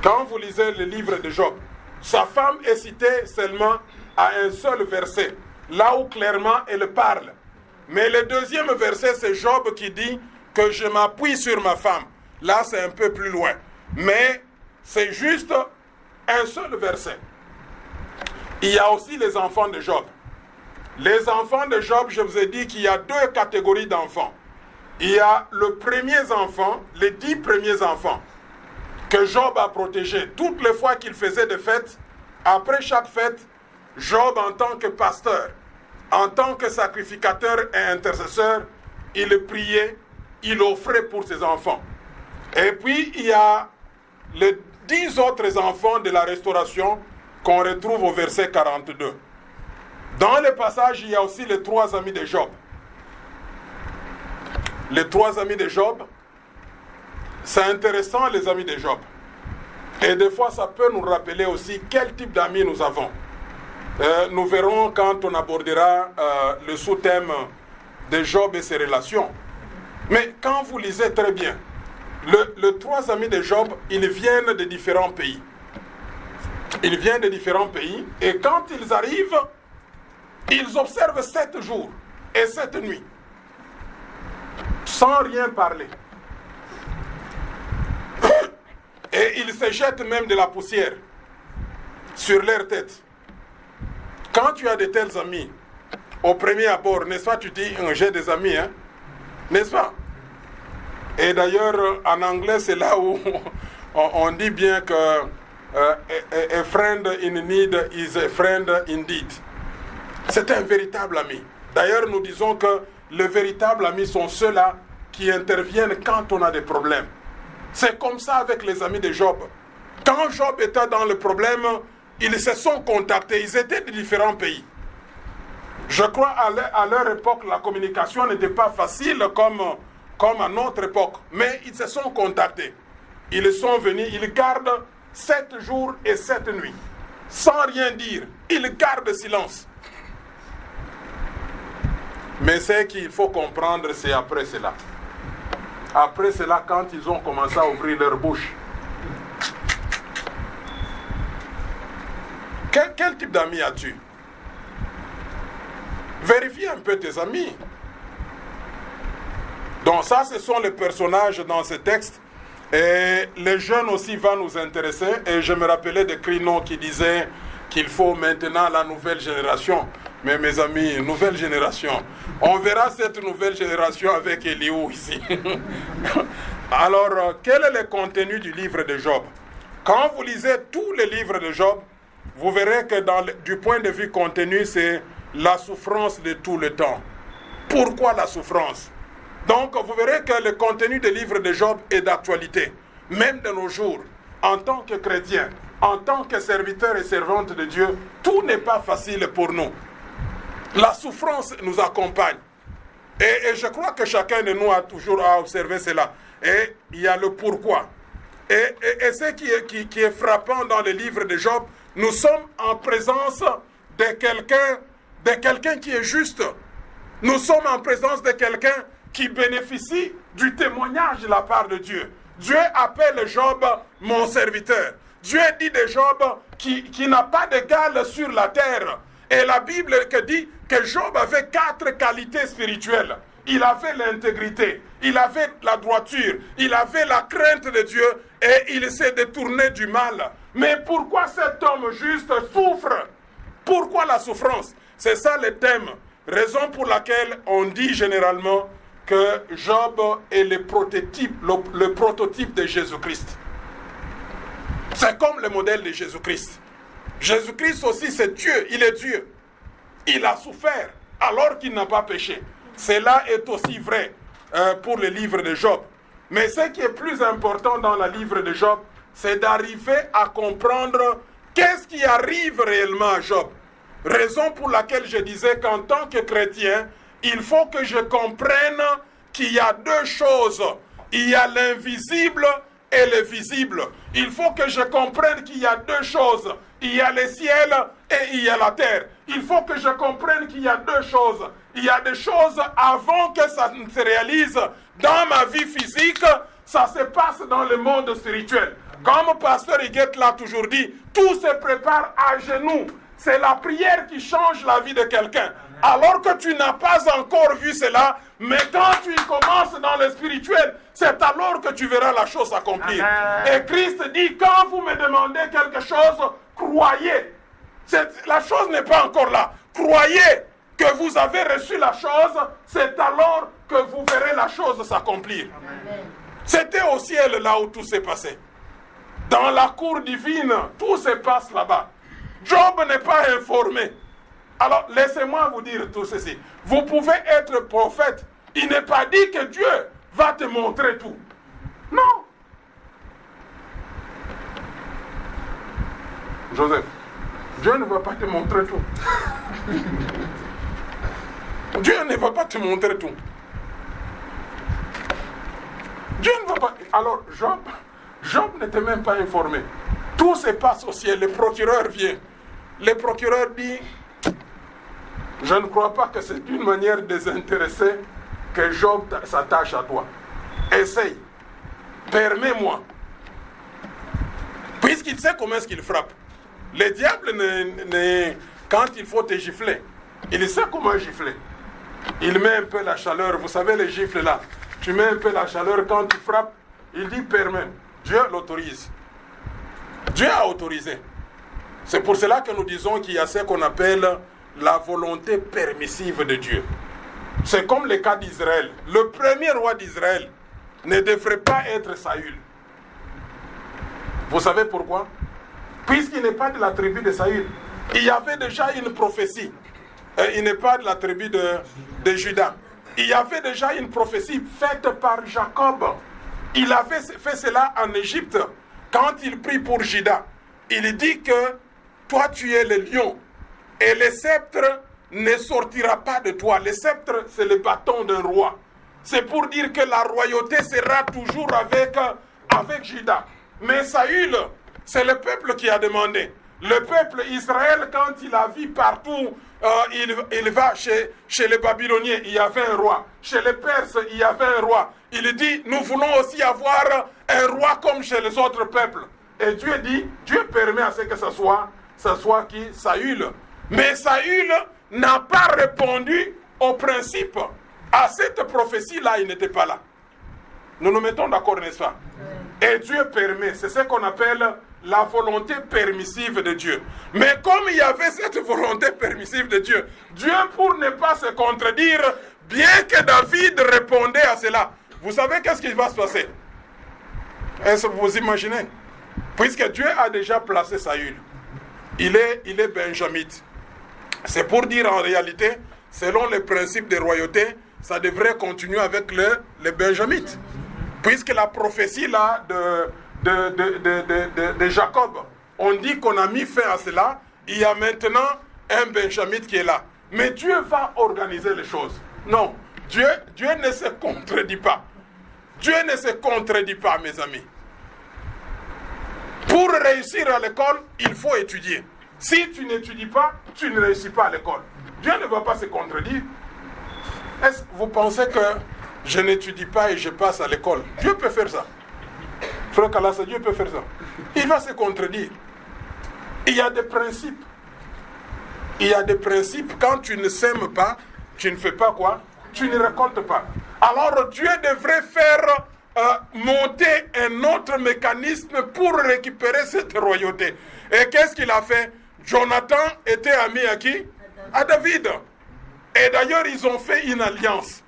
Quand vous lisez le livre de Job, sa femme est citée seulement à un seul verset, là où clairement elle parle. Mais le deuxième verset, c'est Job qui dit que je m'appuie sur ma femme. Là, c'est un peu plus loin. Mais c'est juste un seul verset. Il y a aussi les enfants de Job. Les enfants de Job, je vous ai dit qu'il y a deux catégories d'enfants. Il y a le premier enfant, les 10 premiers enfants, que Job a protégés. Toutes les fois qu'il faisait des fêtes, après chaque fête, Job, en tant que pasteur, en tant que sacrificateur et intercesseur, il priait, il offrait pour ses enfants. Et puis, il y a les 10 autres enfants de la restauration qu'on retrouve au verset 42. Dans le passage, il y a aussi les 3 amis de Job. Les 3 amis de Job, c'est intéressant, les amis de Job. Et des fois, ça peut nous rappeler aussi quel type d'amis nous avons. Nous verrons quand on abordera le sous-thème de Job et ses relations. Mais quand vous lisez très bien, les 3 amis de Job, ils viennent de différents pays. Ils viennent de différents pays, et quand ils arrivent, ils observent 7 jours et 7 nuits, sans rien parler. Et ils se jettent même de la poussière sur leur tête. Quand tu as de tels amis, au premier abord, n'est-ce pas, tu dis, j'ai des amis, hein? N'est-ce pas? Et d'ailleurs, en anglais, c'est là où on dit bien que a friend in need is a friend indeed. C'est un véritable ami. D'ailleurs, nous disons que les véritables amis sont ceux-là qui interviennent quand on a des problèmes. C'est comme ça avec les amis de Job. Quand Job était dans le problème, ils se sont contactés. Ils étaient de différents pays. Je crois à leur époque, la communication n'était pas facile comme à notre époque. Mais ils se sont contactés. Ils sont venus, ils gardent 7 jours et 7 nuits. Sans rien dire. Ils gardent silence. Mais ce qu'il faut comprendre, c'est après cela. Après cela, quand ils ont commencé à ouvrir leur bouche. Quel type d'amis as-tu? Vérifie un peu tes amis. Donc ça, ce sont les personnages dans ce texte. Et les jeunes aussi vont nous intéresser. Et je me rappelais de Crino qui disait qu'il faut maintenant la nouvelle génération. Mais mes amis, nouvelle génération. On verra cette nouvelle génération avec Eliou ici. Alors, quel est le contenu du livre de Job? Quand vous lisez tous les livres de Job, vous verrez que du point de vue contenu, c'est la souffrance de tout le temps. Pourquoi la souffrance? Donc, vous verrez que le contenu des livres de Job est d'actualité. Même de nos jours, en tant que chrétiens, en tant que serviteurs et servantes de Dieu, tout n'est pas facile pour nous. La souffrance nous accompagne. Et je crois que chacun de nous a toujours observé cela. Et il y a le pourquoi. Et ce qui est frappant dans le livre de Job, nous sommes en présence de quelqu'un qui est juste. Nous sommes en présence de quelqu'un qui bénéficie du témoignage de la part de Dieu. Dieu appelle Job mon serviteur. Dieu dit de Job qui n'a pas d'égal sur la terre. Et la Bible dit que Job avait 4 qualités spirituelles. Il avait l'intégrité, il avait la droiture, il avait la crainte de Dieu et il s'est détourné du mal. Mais pourquoi cet homme juste souffre? Pourquoi la souffrance? C'est ça le thème. Raison pour laquelle on dit généralement que Job est le prototype de Jésus-Christ. C'est comme le modèle de Jésus-Christ. Jésus-Christ aussi, c'est Dieu. Il est Dieu. Il a souffert alors qu'il n'a pas péché. Cela est aussi vrai pour le livre de Job. Mais ce qui est plus important dans le livre de Job, c'est d'arriver à comprendre qu'est-ce qui arrive réellement à Job. Raison pour laquelle je disais qu'en tant que chrétien, il faut que je comprenne qu'il y a deux choses. Il y a l'invisible et le visible. Il faut que je comprenne qu'il y a deux choses. Il y a le ciel et il y a la terre. Il faut que je comprenne qu'il y a deux choses. Il y a des choses avant que ça ne se réalise dans ma vie physique, ça se passe dans le monde spirituel. Comme Pasteur Higuette l'a toujours dit, tout se prépare à genoux. C'est la prière qui change la vie de quelqu'un. Alors que tu n'as pas encore vu cela, mais quand tu commences dans le spirituel, c'est alors que tu verras la chose s'accomplir. Et Christ dit, quand vous me demandez quelque chose, croyez. La chose n'est pas encore là. Croyez que vous avez reçu la chose, c'est alors que vous verrez la chose s'accomplir. C'était au ciel là où tout s'est passé. Dans la cour divine, tout se passe là-bas. Job n'est pas informé. Alors, laissez-moi vous dire tout ceci. Vous pouvez être prophète. Il n'est pas dit que Dieu va te montrer tout. Non. Joseph, Dieu ne va pas te montrer tout. Dieu ne va pas te montrer tout. Dieu ne va pas... Alors, Job n'était même pas informé. Tout se passe au ciel. Le procureur vient. Le procureur dit, je ne crois pas que c'est une manière désintéressée que Job s'attache à toi. Essaye. Permets-moi. Puisqu'il sait comment est-ce qu'il frappe. Le diable, quand il faut te gifler, il sait comment gifler. Il met un peu la chaleur. Vous savez les gifles là. Tu mets un peu la chaleur quand tu frappes. Il dit permets. Dieu l'autorise. Dieu a autorisé. C'est pour cela que nous disons qu'il y a ce qu'on appelle la volonté permissive de Dieu. C'est comme le cas d'Israël. Le premier roi d'Israël ne devrait pas être Saül. Vous savez pourquoi? Puisqu'il n'est pas de la tribu de Saül. Il y avait déjà une prophétie. Il n'est pas de la tribu de Juda. Il y avait déjà une prophétie faite par Jacob. Il avait fait cela en Égypte. Quand il prie pour Juda, il dit que toi tu es le lion et le sceptre ne sortira pas de toi. Le sceptre, c'est le bâton d'un roi. C'est pour dire que la royauté sera toujours avec Juda. Mais Saül, c'est le peuple qui a demandé. Le peuple Israël, quand il a vu partout, il va chez les Babyloniens, il y avait un roi. Chez les Perses, il y avait un roi. Il dit, nous voulons aussi avoir un roi comme chez les autres peuples. Et Dieu dit, Dieu permet à ce que ce soit qui? Saül. Mais Saül n'a pas répondu au principe. À cette prophétie-là, il n'était pas là. Nous nous mettons d'accord, n'est-ce pas? Et Dieu permet. C'est ce qu'on appelle la volonté permissive de Dieu. Mais comme il y avait cette volonté permissive de Dieu, Dieu, pour ne pas se contredire, bien que David répondait à cela, vous savez qu'est-ce qui va se passer? Est-ce que vous imaginez? Puisque Dieu a déjà placé Saül, il est benjamite. C'est pour dire en réalité, selon les principes de royauté, ça devrait continuer avec les benjamites. Puisque la prophétie là de Jacob, on dit qu'on a mis fin à cela, il y a maintenant un benjamite qui est là. Mais Dieu va organiser les choses. Non, Dieu ne se contredit pas. Dieu ne se contredit pas, mes amis. Pour réussir à l'école, il faut étudier. Si tu n'étudies pas, tu ne réussis pas à l'école. Dieu ne va pas se contredire. Est-ce que vous pensez que je n'étudie pas et je passe à l'école? Dieu peut faire ça. Frère Kalassa, Dieu peut faire ça. Il va se contredire. Il y a des principes. Il y a des principes. Quand tu ne sèmes pas, tu ne fais pas quoi? Tu ne récoltes pas. Alors Dieu devrait faire monter un autre mécanisme pour récupérer cette royauté. Et qu'est-ce qu'il a fait? Jonathan était ami à qui? À David. Et d'ailleurs, ils ont fait une alliance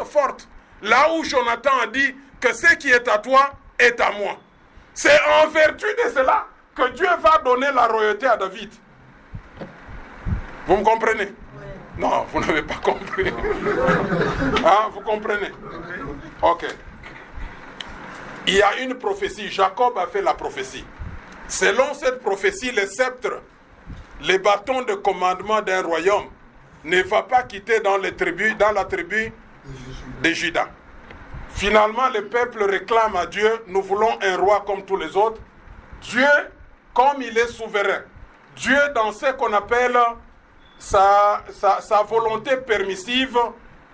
forte. Là où Jonathan a dit que ce qui est à toi est à moi. C'est en vertu de cela que Dieu va donner la royauté à David. Vous me comprenez? Oui. Non, vous n'avez pas compris. Hein, vous comprenez? Ok. Il y a une prophétie. Jacob a fait la prophétie. Selon cette prophétie, le sceptre, les bâtons de commandement d'un royaume ne va pas quitter dans la tribu de Juda. Finalement, le peuple réclame à Dieu, nous voulons un roi comme tous les autres. Dieu, comme il est souverain, Dieu, dans ce qu'on appelle sa volonté permissive,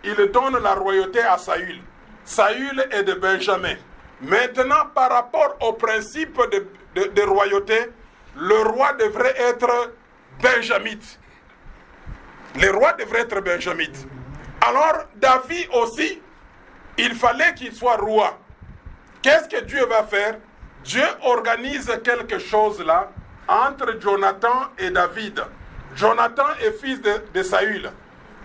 il donne la royauté à Saül. Saül est de Benjamin. Maintenant, par rapport au principe de royauté, le roi devrait être benjamite. Le roi devrait être benjamite. Alors, David aussi, il fallait qu'il soit roi. Qu'est-ce que Dieu va faire? Dieu organise quelque chose là entre Jonathan et David. Jonathan est fils de Saül.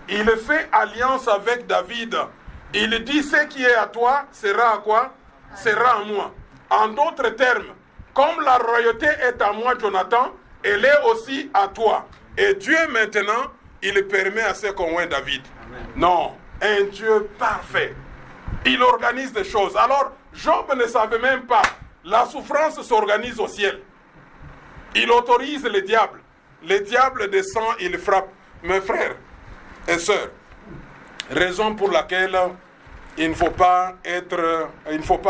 Il fait alliance avec David. Il dit, ce qui est à toi sera à quoi? Sera à moi. En d'autres termes, comme la royauté est à moi, Jonathan, elle est aussi à toi. Et Dieu maintenant, il permet à ce qu'on oint David. Amen. Non, un Dieu parfait. Il organise des choses. Alors, Job ne savait même pas. La souffrance s'organise au ciel. Il autorise les diables. Les diables descendent, il frappe. Mes frères et sœurs, raison pour laquelle il ne faut pas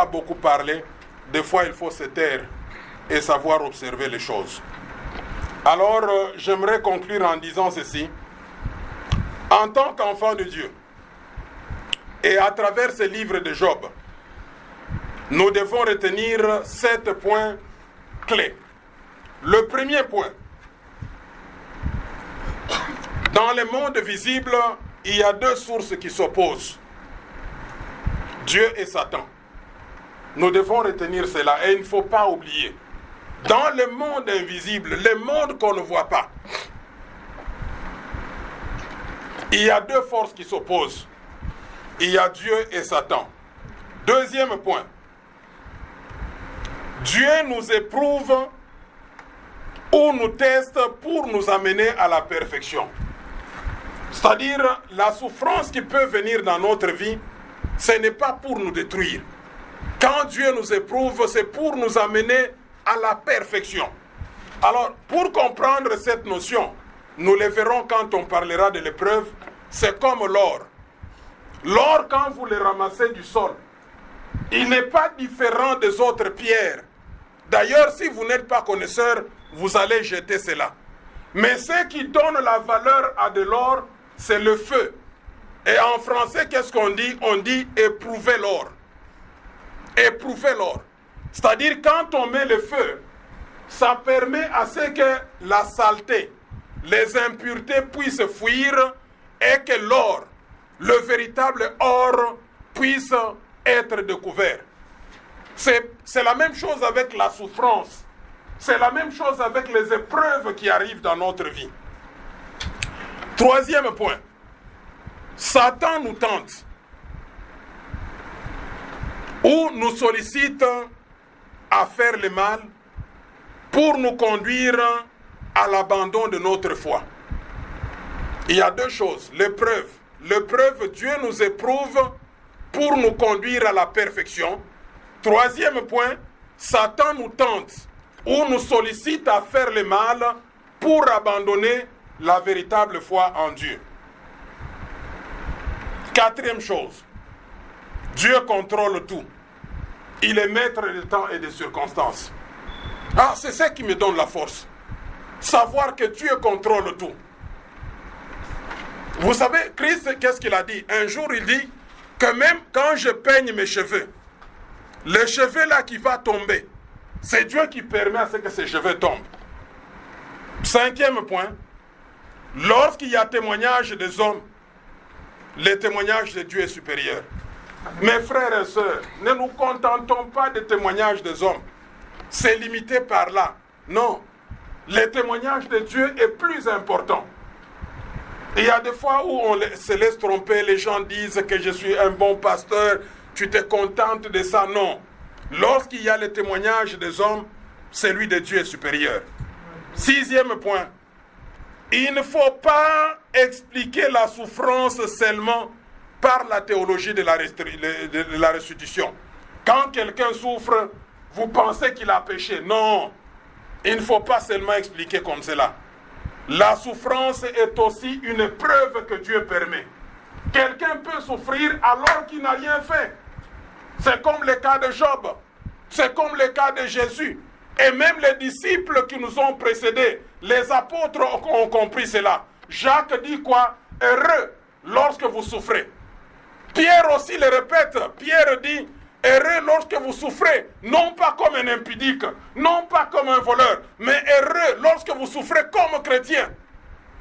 beaucoup parler. Des fois, il faut se taire et savoir observer les choses. Alors, j'aimerais conclure en disant ceci. En tant qu'enfant de Dieu, et à travers ce livre de Job, nous devons retenir 7 points clés. Le premier point, dans le monde visible, il y a 2 sources qui s'opposent. Dieu et Satan. Nous devons retenir cela et il ne faut pas oublier. Dans le monde invisible, le monde qu'on ne voit pas, il y a 2 forces qui s'opposent. Il y a Dieu et Satan. Deuxième point. Dieu nous éprouve ou nous teste pour nous amener à la perfection. C'est-à-dire, la souffrance qui peut venir dans notre vie, ce n'est pas pour nous détruire. Quand Dieu nous éprouve, c'est pour nous amener à la perfection. Alors, pour comprendre cette notion, nous le verrons quand on parlera de l'épreuve, c'est comme l'or. L'or, quand vous le ramassez du sol, il n'est pas différent des autres pierres. D'ailleurs, si vous n'êtes pas connaisseur, vous allez jeter cela. Mais ce qui donne la valeur à de l'or, c'est le feu. Et en français, qu'est-ce qu'on dit? On dit éprouver l'or. Éprouver l'or. C'est-à-dire, quand on met le feu, ça permet à ce que la saleté, les impuretés puissent fuir et que l'or, le véritable or, puisse être découvert. C'est la même chose avec la souffrance. C'est la même chose avec les épreuves qui arrivent dans notre vie. Troisième point. Satan nous tente ou nous sollicite à faire le mal pour nous conduire à l'abandon de notre foi. Il y a 2 choses. L'épreuve. L'épreuve, Dieu nous éprouve pour nous conduire à la perfection. Troisième point, Satan nous tente ou nous sollicite à faire le mal pour abandonner la véritable foi en Dieu. Quatrième chose, Dieu contrôle tout. Il est maître du temps et des circonstances. Ah, c'est ça qui me donne la force. Savoir que Dieu contrôle tout. Vous savez, Christ, qu'est-ce qu'il a dit? Un jour, il dit que même quand je peigne mes cheveux, le cheveu là qui va tomber, c'est Dieu qui permet à ce que ces cheveux tombent. Cinquième point, lorsqu'il y a témoignage des hommes, le témoignage de Dieu est supérieur. Mes frères et sœurs, ne nous contentons pas des témoignages des hommes. C'est limité par là. Non. Le témoignage de Dieu est plus important. Il y a des fois où on se laisse tromper, les gens disent que je suis un bon pasteur, tu te contentes de ça. Non. Lorsqu'il y a le témoignage des hommes, celui de Dieu est supérieur. 6e point. Il ne faut pas expliquer la souffrance seulement par la théologie de la restitution. Quand quelqu'un souffre, vous pensez qu'il a péché. Non, il ne faut pas seulement expliquer comme cela. La souffrance est aussi une preuve que Dieu permet. Quelqu'un peut souffrir alors qu'il n'a rien fait. C'est comme le cas de Job. C'est comme le cas de Jésus. Et même les disciples qui nous ont précédés, les apôtres ont compris cela. Jacques dit quoi? Heureux lorsque vous souffrez. Pierre aussi le répète. Pierre dit, heureux lorsque vous souffrez, non pas comme un impudique, non pas comme un voleur, mais heureux lorsque vous souffrez comme chrétien.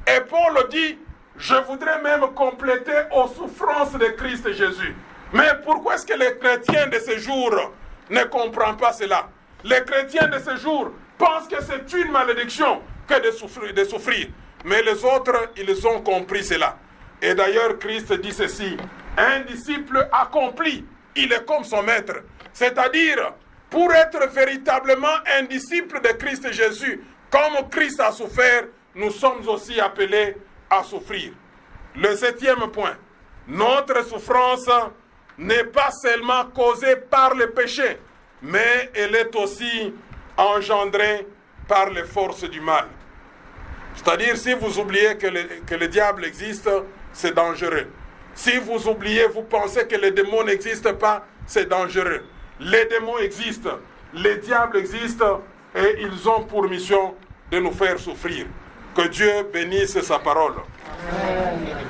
Et Paul dit, je voudrais même compléter aux souffrances de Christ Jésus. Mais pourquoi est-ce que les chrétiens de ce jour ne comprennent pas cela? Les chrétiens de ce jour pensent que c'est une malédiction que de souffrir. Mais les autres, ils ont compris cela. Et d'ailleurs, Christ dit ceci, un disciple accompli, il est comme son maître. C'est-à-dire, pour être véritablement un disciple de Christ Jésus, comme Christ a souffert, nous sommes aussi appelés à souffrir. Le 7e point, notre souffrance n'est pas seulement causée par le péché, mais elle est aussi engendrée par les forces du mal. C'est-à-dire, si vous oubliez que le diable existe, c'est dangereux. Si vous oubliez, vous pensez que les démons n'existent pas, c'est dangereux. Les démons existent, les diables existent, et ils ont pour mission de nous faire souffrir. Que Dieu bénisse sa parole. Amen.